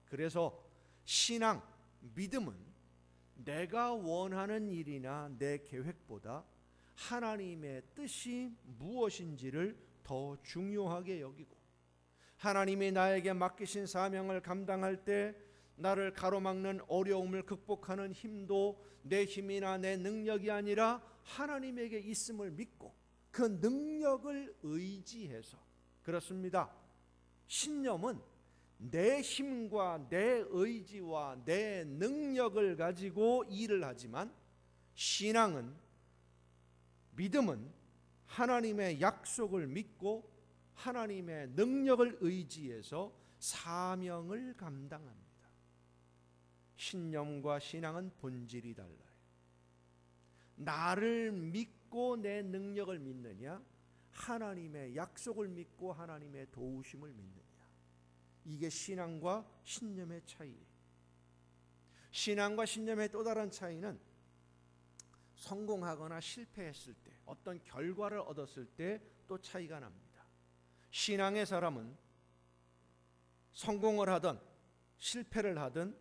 그래서 신앙, 믿음은 내가 원하는 일이나 내 계획보다 하나님의 뜻이 무엇인지를 더 중요하게 여기고, 하나님이 나에게 맡기신 사명을 감당할 때 나를 가로막는 어려움을 극복하는 힘도 내 힘이나 내 능력이 아니라 하나님에게 있음을 믿고 그 능력을 의지해서, 그렇습니다, 신념은 내 힘과 내 의지와 내 능력을 가지고 일을 하지만, 신앙은, 믿음은 하나님의 약속을 믿고 하나님의 능력을 의지해서 사명을 감당합니다. 신념과 신앙은 본질이 달라요. 나를 믿고 내 능력을 믿느냐, 하나님의 약속을 믿고 하나님의 도우심을 믿느냐, 이게 신앙과 신념의 차이예요. 신앙과 신념의 또 다른 차이는 성공하거나 실패했을 때, 어떤 결과를 얻었을 때 또 차이가 납니다. 신앙의 사람은 성공을 하든 실패를 하든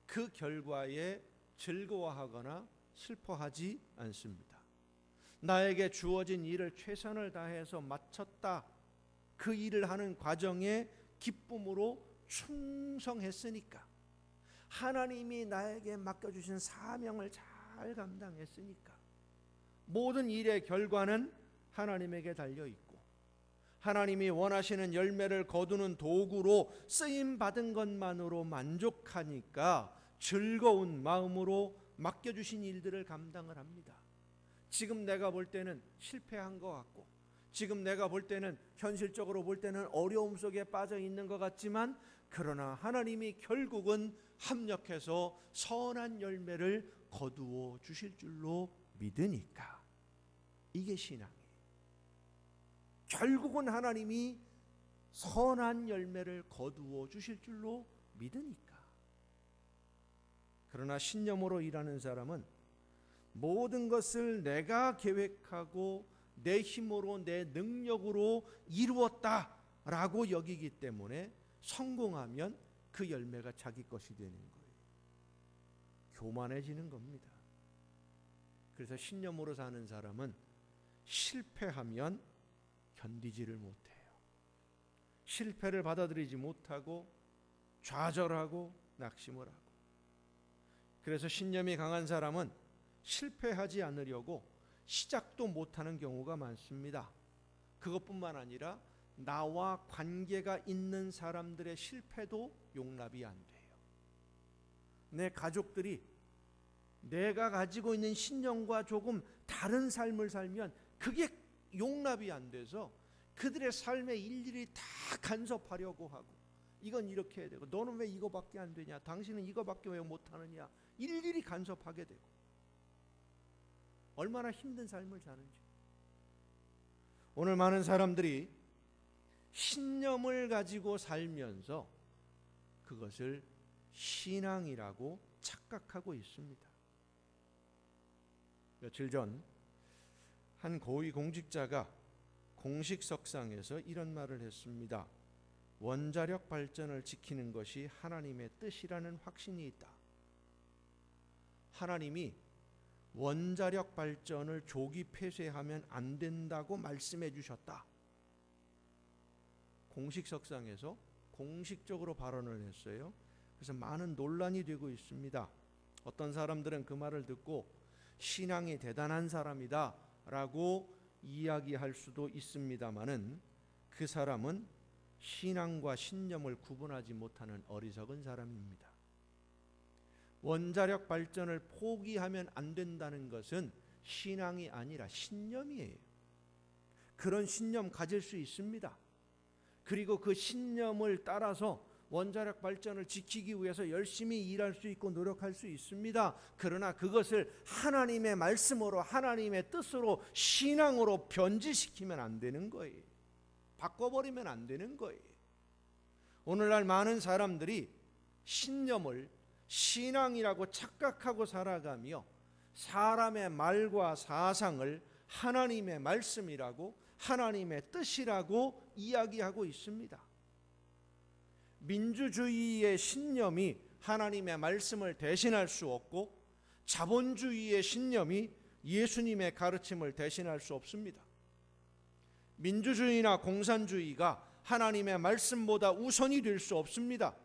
그 결과에 즐거워하거나 슬퍼하지 않습니다. 나에게 주어진 일을 최선을 다해서 마쳤다, 그 일을 하는 과정에 기쁨으로 충성했으니까, 하나님이 나에게 맡겨주신 사명을 잘 감당했으니까, 모든 일의 결과는 하나님에게 달려있고 하나님이 원하시는 열매를 거두는 도구로 쓰임받은 것만으로 만족하니까 즐거운 마음으로 맡겨주신 일들을 감당을 합니다. 지금 내가 볼 때는 실패한 것 같고, 지금 내가 볼 때는, 현실적으로 볼 때는 어려움 속에 빠져 있는 것 같지만, 그러나 하나님이 결국은 합력해서 선한 열매를 거두어 주실 줄로 믿으니까, 이게 신앙이에요. 결국은 하나님이 선한 열매를 거두어 주실 줄로 믿으니까. 그러나 신념으로 일하는 사람은 모든 것을 내가 계획하고 내 힘으로, 내 능력으로 이루었다라고 여기기 때문에 성공하면 그 열매가 자기 것이 되는 거예요. 교만해지는 겁니다. 그래서 신념으로 사는 사람은 실패하면 견디지를 못해요. 실패를 받아들이지 못하고 좌절하고 낙심을 하고, 그래서 신념이 강한 사람은 실패하지 않으려고 시작도 못하는 경우가 많습니다. 그것뿐만 아니라 나와 관계가 있는 사람들의 실패도 용납이 안 돼요. 내 가족들이 내가 가지고 있는 신념과 조금 다른 삶을 살면 그게 용납이 안 돼서 그들의 삶에 일일이 다 간섭하려고 하고, 이건 이렇게 해야 되고, 너는 왜 이거밖에 안 되냐, 당신은 이거밖에 왜 못하느냐, 일일이 간섭하게 되고, 얼마나 힘든 삶을 사는지. 오늘 많은 사람들이 신념을 가지고 살면서 그것을 신앙이라고 착각하고 있습니다. 며칠 전 한 고위 공직자가 공식석상에서 이런 말을 했습니다. 원자력 발전을 지키는 것이 하나님의 뜻이라는 확신이 있다. 하나님이 원자력 발전을 조기 폐쇄하면 안 된다고 말씀해 주셨다. 공식석상에서 공식적으로 발언을 했어요. 그래서 많은 논란이 되고 있습니다. 어떤 사람들은 그 말을 듣고 신앙이 대단한 사람이다 라고 이야기할 수도 있습니다마는, 그 사람은 신앙과 신념을 구분하지 못하는 어리석은 사람입니다. 원자력 발전을 포기하면 안 된다는 것은 신앙이 아니라 신념이에요. 그런 신념 가질 수 있습니다. 그리고 그 신념을 따라서 원자력 발전을 지키기 위해서 열심히 일할 수 있고 노력할 수 있습니다. 그러나 그것을 하나님의 말씀으로, 하나님의 뜻으로, 신앙으로 변질시키면 안 되는 거예요. 바꿔버리면 안 되는 거예요. 오늘날 많은 사람들이 신념을 신앙이라고 착각하고 살아가며 사람의 말과 사상을 하나님의 말씀이라고, 하나님의 뜻이라고 이야기하고 있습니다. 민주주의의 신념이 하나님의 말씀을 대신할 수 없고, 자본주의의 신념이 예수님의 가르침을 대신할 수 없습니다. 민주주의나 공산주의가 하나님의 말씀보다 우선이 될 수 없습니다.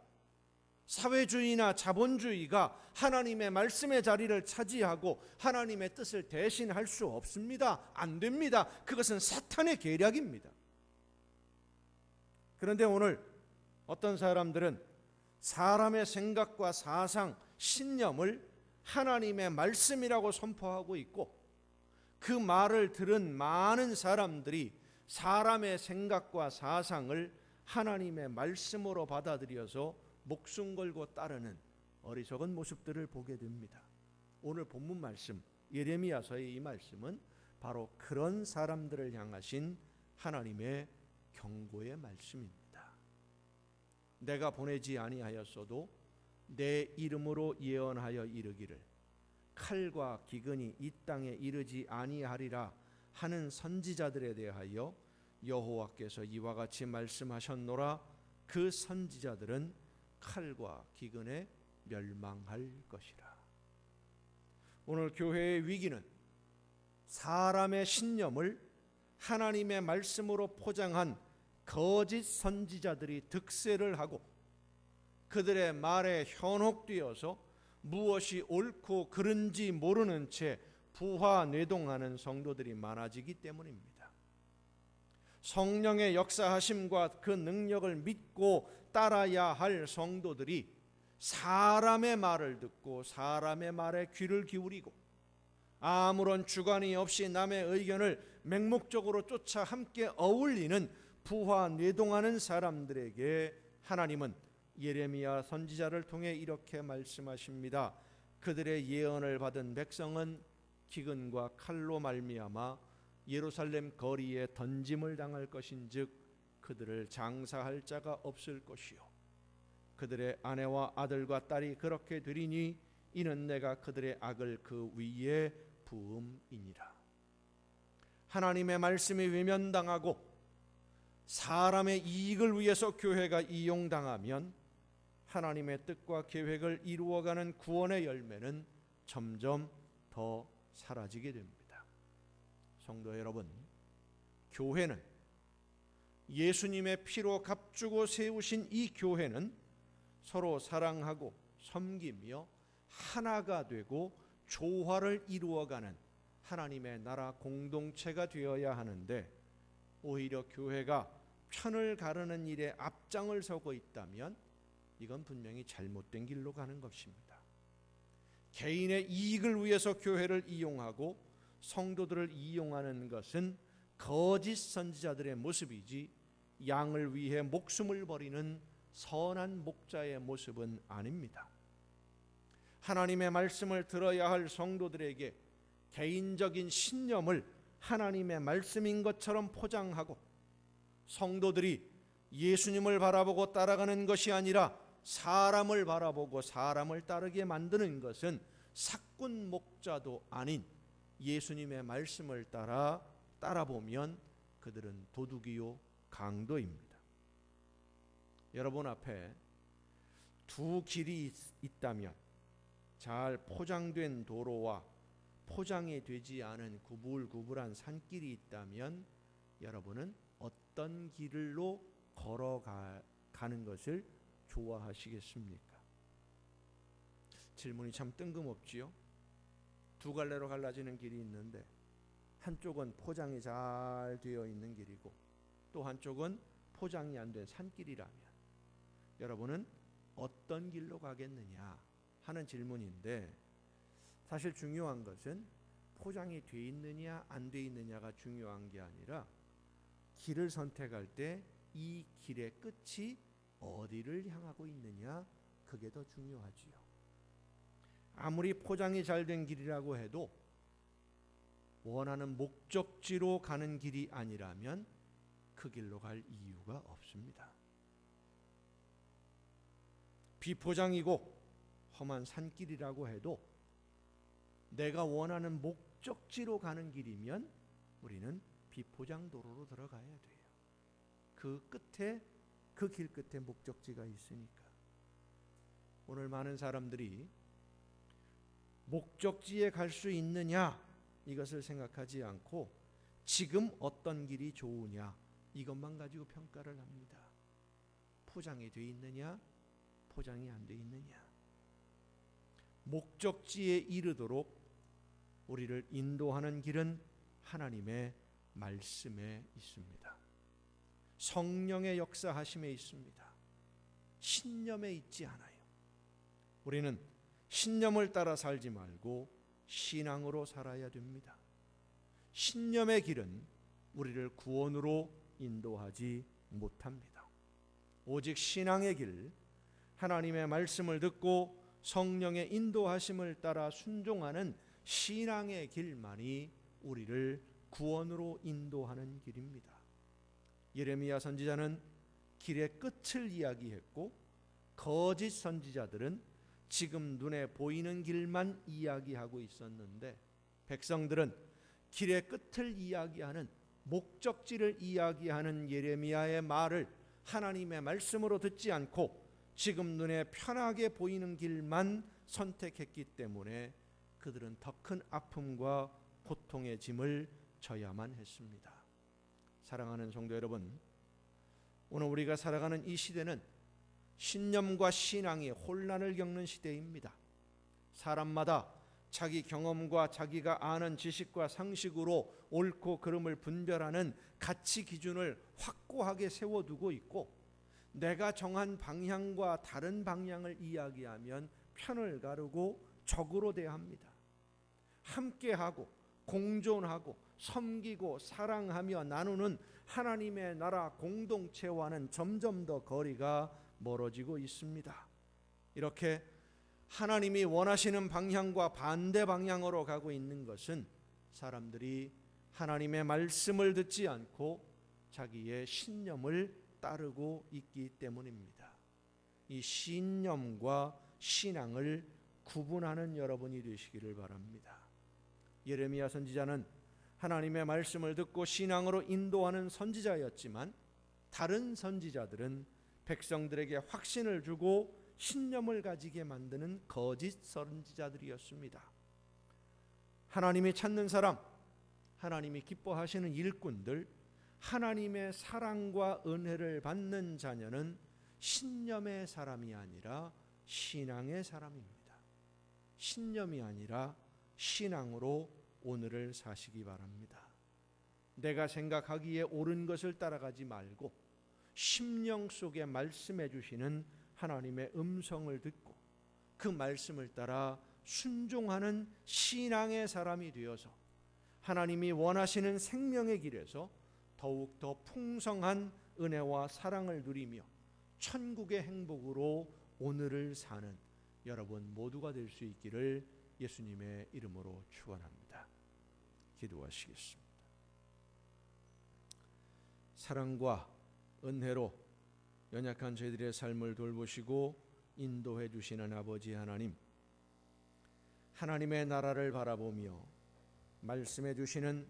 사회주의나 자본주의가 하나님의 말씀의 자리를 차지하고 하나님의 뜻을 대신할 수 없습니다. 안 됩니다. 그것은 사탄의 계략입니다. 그런데 오늘 어떤 사람들은 사람의 생각과 사상, 신념을 하나님의 말씀이라고 선포하고 있고, 그 말을 들은 많은 사람들이 사람의 생각과 사상을 하나님의 말씀으로 받아들여서 목숨 걸고 따르는 어리석은 모습들을 보게 됩니다. 오늘 본문 말씀, 예레미야서의 이 말씀은 바로 그런 사람들을 향하신 하나님의 경고의 말씀입니다. 내가 보내지 아니하였어도 내 이름으로 예언하여 이르기를 칼과 기근이 이 땅에 이르지 아니하리라 하는 선지자들에 대하여 여호와께서 이와 같이 말씀하셨노라. 그 선지자들은 칼과 기근에 멸망할 것이라. 오늘 교회의 위기는 사람의 신념을 하나님의 말씀으로 포장한 거짓 선지자들이 득세를 하고 그들의 말에 현혹되어서 무엇이 옳고 그른지 모르는 채 부화뇌동하는 성도들이 많아지기 때문입니다. 성령의 역사하심과 그 능력을 믿고 따라야 할 성도들이 사람의 말을 듣고 사람의 말에 귀를 기울이고 아무런 주관이 없이 남의 의견을 맹목적으로 쫓아 함께 어울리는 부화뇌동하는 사람들에게 하나님은 예레미야 선지자를 통해 이렇게 말씀하십니다. 그들의 예언을 받은 백성은 기근과 칼로 말미암아 예루살렘 거리에 던짐을 당할 것인즉 그들을 장사할 자가 없을 것이요 그들의 아내와 아들과 딸이 그렇게 되리니 이는 내가 그들의 악을 그 위에 부음이니라. 하나님의 말씀이 외면당하고 사람의 이익을 위해서 교회가 이용당하면 하나님의 뜻과 계획을 이루어가는 구원의 열매는 점점 더 사라지게 됩니다. 성도 여러분, 교회는 예수님의 피로 값주고 세우신 이 교회는 서로 사랑하고 섬기며 하나가 되고 조화를 이루어가는 하나님의 나라 공동체가 되어야 하는데 오히려 교회가 편을 가르는 일에 앞장을 서고 있다면 이건 분명히 잘못된 길로 가는 것입니다. 개인의 이익을 위해서 교회를 이용하고 성도들을 이용하는 것은 거짓 선지자들의 모습이지 양을 위해 목숨을 버리는 선한 목자의 모습은 아닙니다. 하나님의 말씀을 들어야 할 성도들에게 개인적인 신념을 하나님의 말씀인 것처럼 포장하고 성도들이 예수님을 바라보고 따라가는 것이 아니라 사람을 바라보고 사람을 따르게 만드는 것은 사꾼 목자도 아닌 예수님의 말씀을 따라보면 그들은 도둑이요 강도입니다. 여러분 앞에 두 길이 있다면 잘 포장된 도로와 포장이 되지 않은 구불구불한 산길이 있다면 여러분은 어떤 길로 걸어가는 것을 좋아하시겠습니까? 질문이 참 뜬금없지요. 두 갈래로 갈라지는 길이 있는데 한쪽은 포장이 잘 되어 있는 길이고 또 한쪽은 포장이 안 된 산길이라면 여러분은 어떤 길로 가겠느냐 하는 질문인데 사실 중요한 것은 포장이 돼 있느냐 안 돼 있느냐가 중요한 게 아니라 길을 선택할 때 이 길의 끝이 어디를 향하고 있느냐, 그게 더 중요하지요. 아무리 포장이 잘 된 길이라고 해도 원하는 목적지로 가는 길이 아니라면 그 길로 갈 이유가 없습니다. 비포장이고 험한 산길이라고 해도 내가 원하는 목적지로 가는 길이면 우리는 비포장 도로로 들어가야 돼요. 그 길 끝에 목적지가 있으니까. 오늘 많은 사람들이 목적지에 갈 수 있느냐 이것을 생각하지 않고 지금 어떤 길이 좋으냐 이것만 가지고 평가를 합니다. 포장이 돼 있느냐 포장이 안 돼 있느냐. 목적지에 이르도록 우리를 인도하는 길은 하나님의 말씀에 있습니다. 성령의 역사하심에 있습니다. 신념에 있지 않아요. 우리는 신념을 따라 살지 말고 신앙으로 살아야 됩니다. 신념의 길은 우리를 구원으로 인도하지 못합니다. 오직 신앙의 길, 하나님의 말씀을 듣고 성령의 인도하심을 따라 순종하는 신앙의 길만이 우리를 구원으로 인도하는 길입니다. 예레미야 선지자는 길의 끝을 이야기했고 거짓 선지자들은 지금 눈에 보이는 길만 이야기하고 있었는데 백성들은 길의 끝을 이야기하는 목적지를 이야기하는 예레미야의 말을 하나님의 말씀으로 듣지 않고 지금 눈에 편하게 보이는 길만 선택했기 때문에 그들은 더 큰 아픔과 고통의 짐을 져야만 했습니다. 사랑하는 성도 여러분, 오늘 우리가 살아가는 이 시대는 신념과 신앙이 혼란을 겪는 시대입니다. 사람마다 자기 경험과 자기가 아는 지식과 상식으로 옳고 그름을 분별하는 가치 기준을 확고하게 세워두고 있고 내가 정한 방향과 다른 방향을 이야기하면 편을 가르고 적으로 대합니다. 함께하고 공존하고 섬기고 사랑하며 나누는 하나님의 나라 공동체와는 점점 더 거리가 멀어지고 있습니다. 이렇게 하나님이 원하시는 방향과 반대 방향으로 가고 있는 것은 사람들이 하나님의 말씀을 듣지 않고 자기의 신념을 따르고 있기 때문입니다. 이 신념과 신앙을 구분하는 여러분이 되시기를 바랍니다. 예레미야 선지자는 하나님의 말씀을 듣고 신앙으로 인도하는 선지자였지만 다른 선지자들은 백성들에게 확신을 주고 신념을 가지게 만드는 거짓 선지자들이었습니다. 하나님이 찾는 사람, 하나님이 기뻐하시는 일꾼들, 하나님의 사랑과 은혜를 받는 자녀는 신념의 사람이 아니라 신앙의 사람입니다. 신념이 아니라 신앙으로 오늘을 사시기 바랍니다. 내가 생각하기에 옳은 것을 따라가지 말고 심령 속에 말씀해 주시는 하나님의 음성을 듣고 그 말씀을 따라 순종하는 신앙의 사람이 되어서 하나님이 원하시는 생명의 길에서 더욱 더 풍성한 은혜와 사랑을 누리며 천국의 행복으로 오늘을 사는 여러분 모두가 될 수 있기를 예수님의 이름으로 축원합니다. 기도하시겠습니다. 사랑과 은혜로 연약한 저희들의 삶을 돌보시고 인도해 주시는 아버지 하나님, 하나님의 나라를 바라보며 말씀해 주시는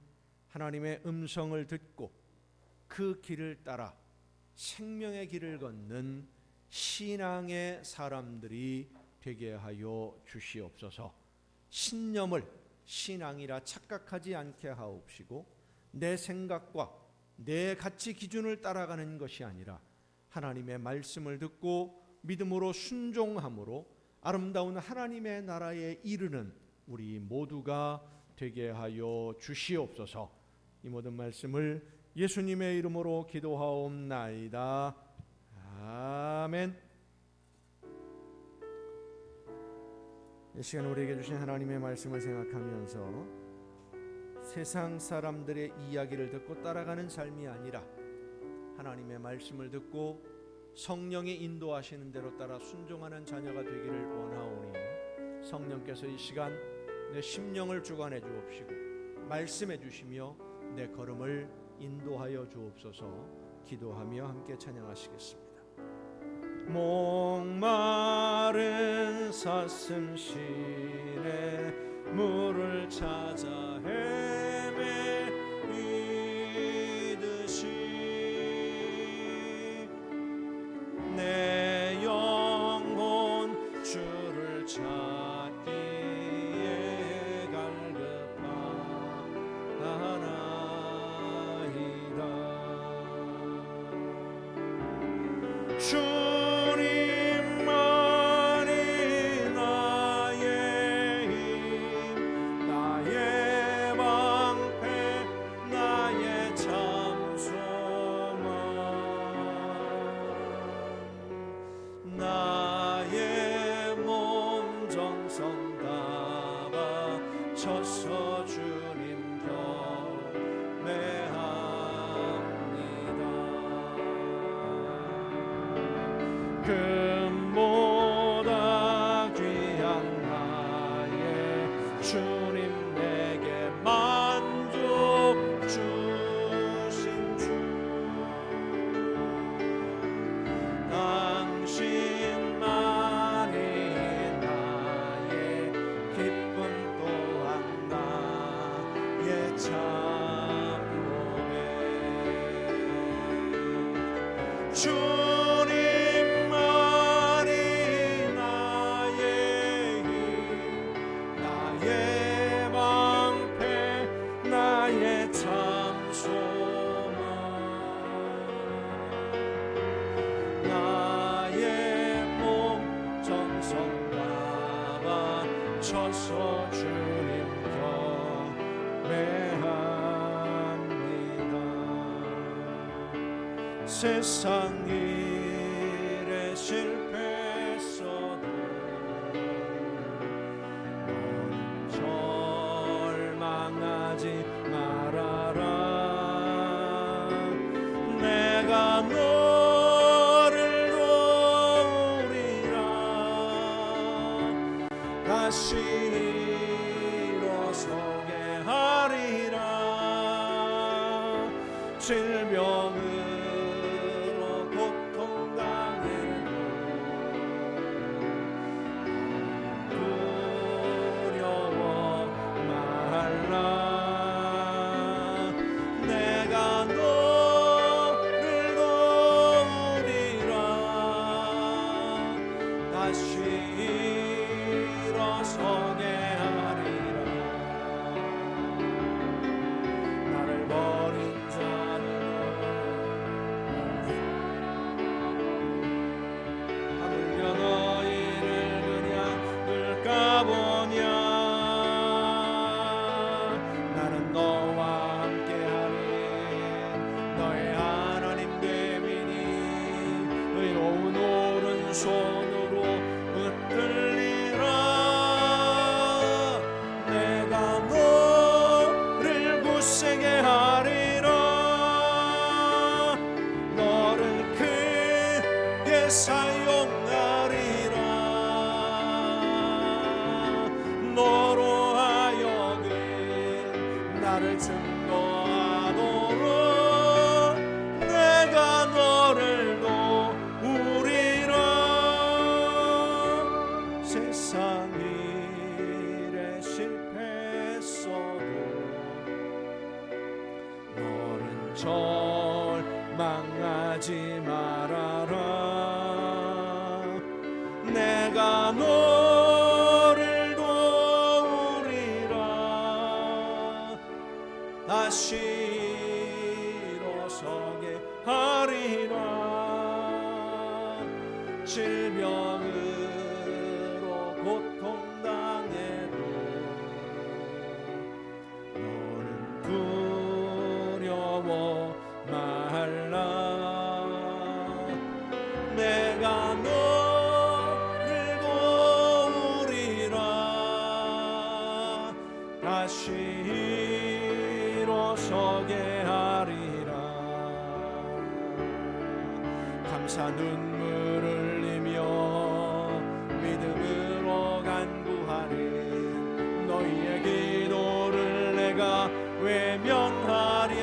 하나님의 음성을 듣고 그 길을 따라 생명의 길을 걷는 신앙의 사람들이 되게 하여 주시옵소서. 신념을 신앙이라 착각하지 않게 하옵시고 내 생각과 내 가치 기준을 따라가는 것이 아니라 하나님의 말씀을 듣고 믿음으로 순종함으로 아름다운 하나님의 나라에 이르는 우리 모두가 되게 하여 주시옵소서. 이 모든 말씀을 예수님의 이름으로 기도하옵나이다. 아멘. 이 시간 우리에게 주신 하나님의 말씀을 생각하면서 세상 사람들의 이야기를 듣고 따라가는 삶이 아니라 하나님의 말씀을 듣고 성령이 인도하시는 대로 따라 순종하는 자녀가 되기를 원하오니 성령께서 이 시간 내 심령을 주관해 주옵시고 말씀해 주시며 내 걸음을 인도하여 주옵소서. 기도하며 함께 찬양하시겠습니다. 목마른 사슴시내 물을 찾아 헤매이듯이 내 영혼 주를 찾기에 갈급하나이다. 주님만이 나의 힘, 나의 방패, 나의 참 소망, 나의 몸 정성 다 바쳐서 주님 경배합니다. 금보다 귀한 나의 주님 내게 만족 주신 주, 당신만이 나의 기쁨 또한 나의 참고에 주님만이 나의 힘, 나의 방패, 나의 참 소망, 나의 몸 정성 다 바쳐서 주님 경배합니다. 세상 일에 실패했어도 너는 절망하지 말아라. 내가 너를 도우리라. 다시 일어서게 하리라. 질병으로 고통당해도 두려워 말라. 내가 너를 도우리라. 다시 일어서게 하리라. 나를 버린 자는 하물며 너희를 그냥 둘까 보냐. 나는 너와 함께하리. 너의 하나님 됨이니 의로운 오른손으로 붙들리라. 내가 너를 굳세게 하리라. 너를 크게 사용하리라. 너로 하여금 나를 증거하도록 내가 너를 도우리라. 세상 일에 실패했어도 너는 절망하지 말아라. 내가 너를 도우리라. 다시 일어서게 하리라. 질병으로 고통당해도 너는 두려워 말라. 내가 너를 도우리라. 다시 감사 눈물을 흘리며 믿음으로 간구하는 너희의 기도를 내가 외면하랴.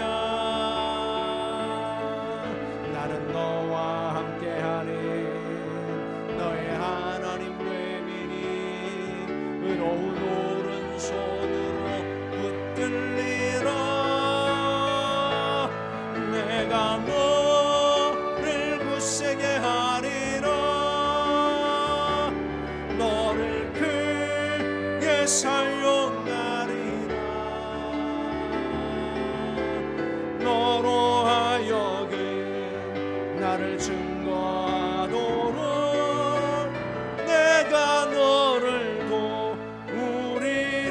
나는 너와 함께하는 너의 하나님 되리니 의로운 오른손으로 붙들리라. 내가 너를 굳세게 하리라. 너를 크게 살려나리라. 너로 하여금 나를 증거하도록 내가 너를 도우리라.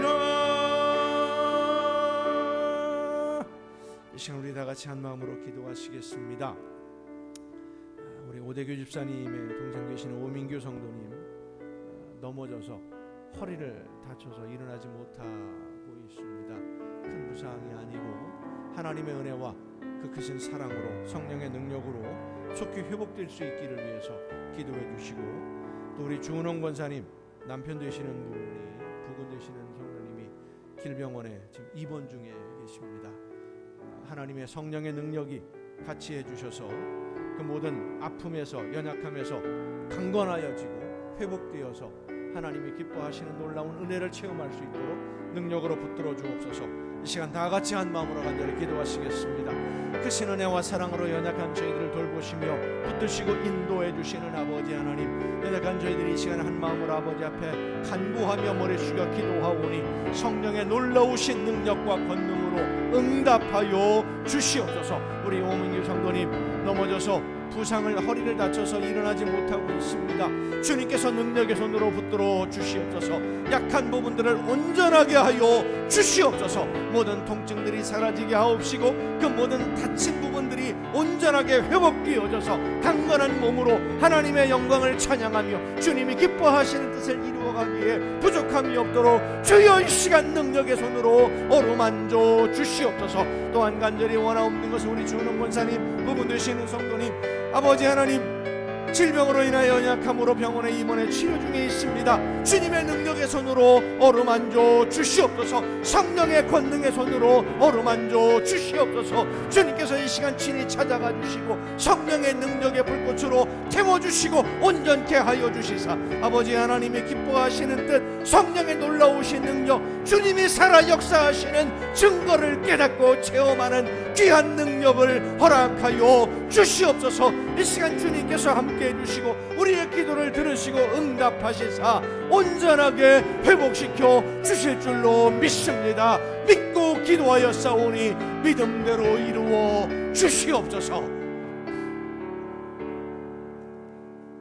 이 시간 우리 다 같이 한 마음으로 기도하시겠습니다. 우리 오대교 집사님의 동생 되시는 오민규 성도님 넘어져서 허리를 다쳐서 일어나지 못하고 있습니다. 큰 부상이 아니고 하나님의 은혜와 그 크신 사랑으로 성령의 능력으로 속히 회복될 수 있기를 위해서 기도해 주시고, 또 우리 주은홍 권사님 남편 되시는 분이 부군 되시는 성도님이 길병원에 지금 입원 중에 계십니다. 하나님의 성령의 능력이 같이 해주셔서 그 모든 아픔에서 연약함에서 강건하여지고 회복되어서 하나님이 기뻐하시는 놀라운 은혜를 체험할 수 있도록 능력으로 붙들어 주옵소서. 이 시간 다 같이 한 마음으로 간절히 기도하시겠습니다. 크신 은혜와 사랑으로 연약한 저희들을 돌보시며 붙드시고 인도해 주시는 아버지 하나님, 연약한 저희들이 이 시간 한 마음으로 아버지 앞에 간구하며 머리 숙여 기도하오니 성령의 놀라우신 능력과 권능으로 응답하여 주시옵소서. 우리 오민규 성도님 넘어져서 부상을 허리를 다쳐서 일어나지 못하고 있습니다. 주님께서 능력의 손으로 붙들어 주시옵소서. 약한 부분들을 온전하게 하여 주시옵소서. 모든 통증들이 사라지게 하옵시고 그 모든 다친 부분들이 온전하게 회복되어져서 강건한 몸으로 하나님의 영광을 찬양하며 주님이 기뻐하시는 뜻을 이루어가기에 부족함이 없도록 주여 이 시간 능력의 손으로 어루만져 주시옵소서. 또한 간절히 원하옵는 것은 우리 주은홍 권사님 부분 되시는 성도님 아버지 하나님, 질병으로 인하여 연약함으로 병원에 입원해 치료 중에 있습니다. 주님의 능력의 손으로 어루만져 주시옵소서. 성령의 권능의 손으로 어루만져 주시옵소서. 주님께서 이 시간 친히 찾아가 주시고 성령의 능력의 불꽃으로 태워주시고 온전케 하여 주시사 아버지 하나님이 기뻐하시는 뜻, 성령의 놀라우신 능력, 주님이 살아 역사하시는 증거를 깨닫고 체험하는 귀한 능력을 허락하여 주시옵소서. 이 시간 주님께서 함께 해주시고 우리의 기도를 들으시고 응답하시사 온전하게 회복시켜 주실 줄로 믿습니다. 믿고 기도하여 싸우니 믿음대로 이루어 주시옵소서.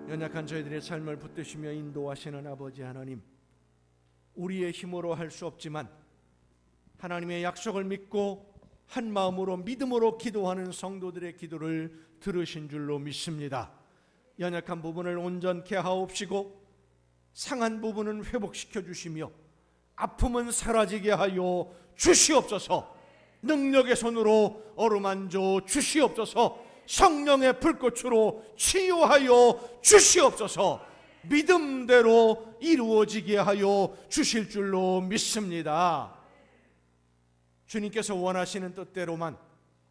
연약한 저희들의 삶을 붙드시며 인도하시는 아버지 하나님, 우리의 힘으로 할 수 없지만 하나님의 약속을 믿고 한 마음으로 믿음으로 기도하는 성도들의 기도를 들으신 줄로 믿습니다. 연약한 부분을 온전케 하옵시고 상한 부분은 회복시켜 주시며 아픔은 사라지게 하여 주시옵소서. 능력의 손으로 어루만져 주시옵소서. 성령의 불꽃으로 치유하여 주시옵소서. 믿음대로 이루어지게 하여 주실 줄로 믿습니다. 주님께서 원하시는 뜻대로만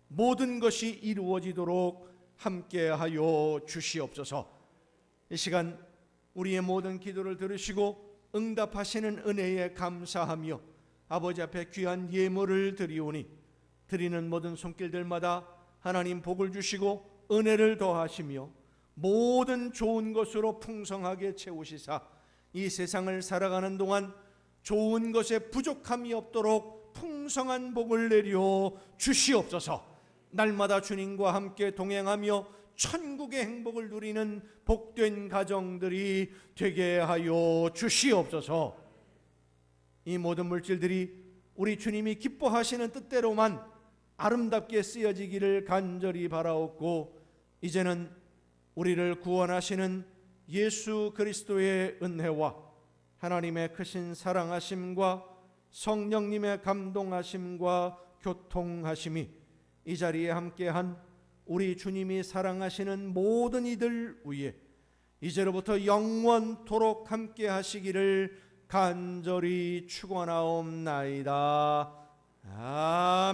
모든 것이 이루어지도록 함께하여 주시옵소서. 이 시간 우리의 모든 기도를 들으시고 응답하시는 은혜에 감사하며 아버지 앞에 귀한 예물을 드리오니 드리는 모든 손길들마다 하나님 복을 주시고 은혜를 더하시며 모든 좋은 것으로 풍성하게 채우시사 이 세상을 살아가는 동안 좋은 것에 부족함이 없도록 풍성한 복을 내려 주시옵소서. 날마다 주님과 함께 동행하며 천국의 행복을 누리는 복된 가정들이 되게 하여 주시옵소서. 이 모든 물질들이 우리 주님이 기뻐하시는 뜻대로만 아름답게 쓰여지기를 간절히 바라옵고, 이제는 우리를 구원하시는 예수 그리스도의 은혜와 하나님의 크신 사랑하심과 성령님의 감동하심과 교통하심이 이 자리에 함께한 우리 주님이 사랑하시는 모든 이들 위에 이제로부터 영원토록 함께 하시기를 간절히 축원하옵나이다. 아멘.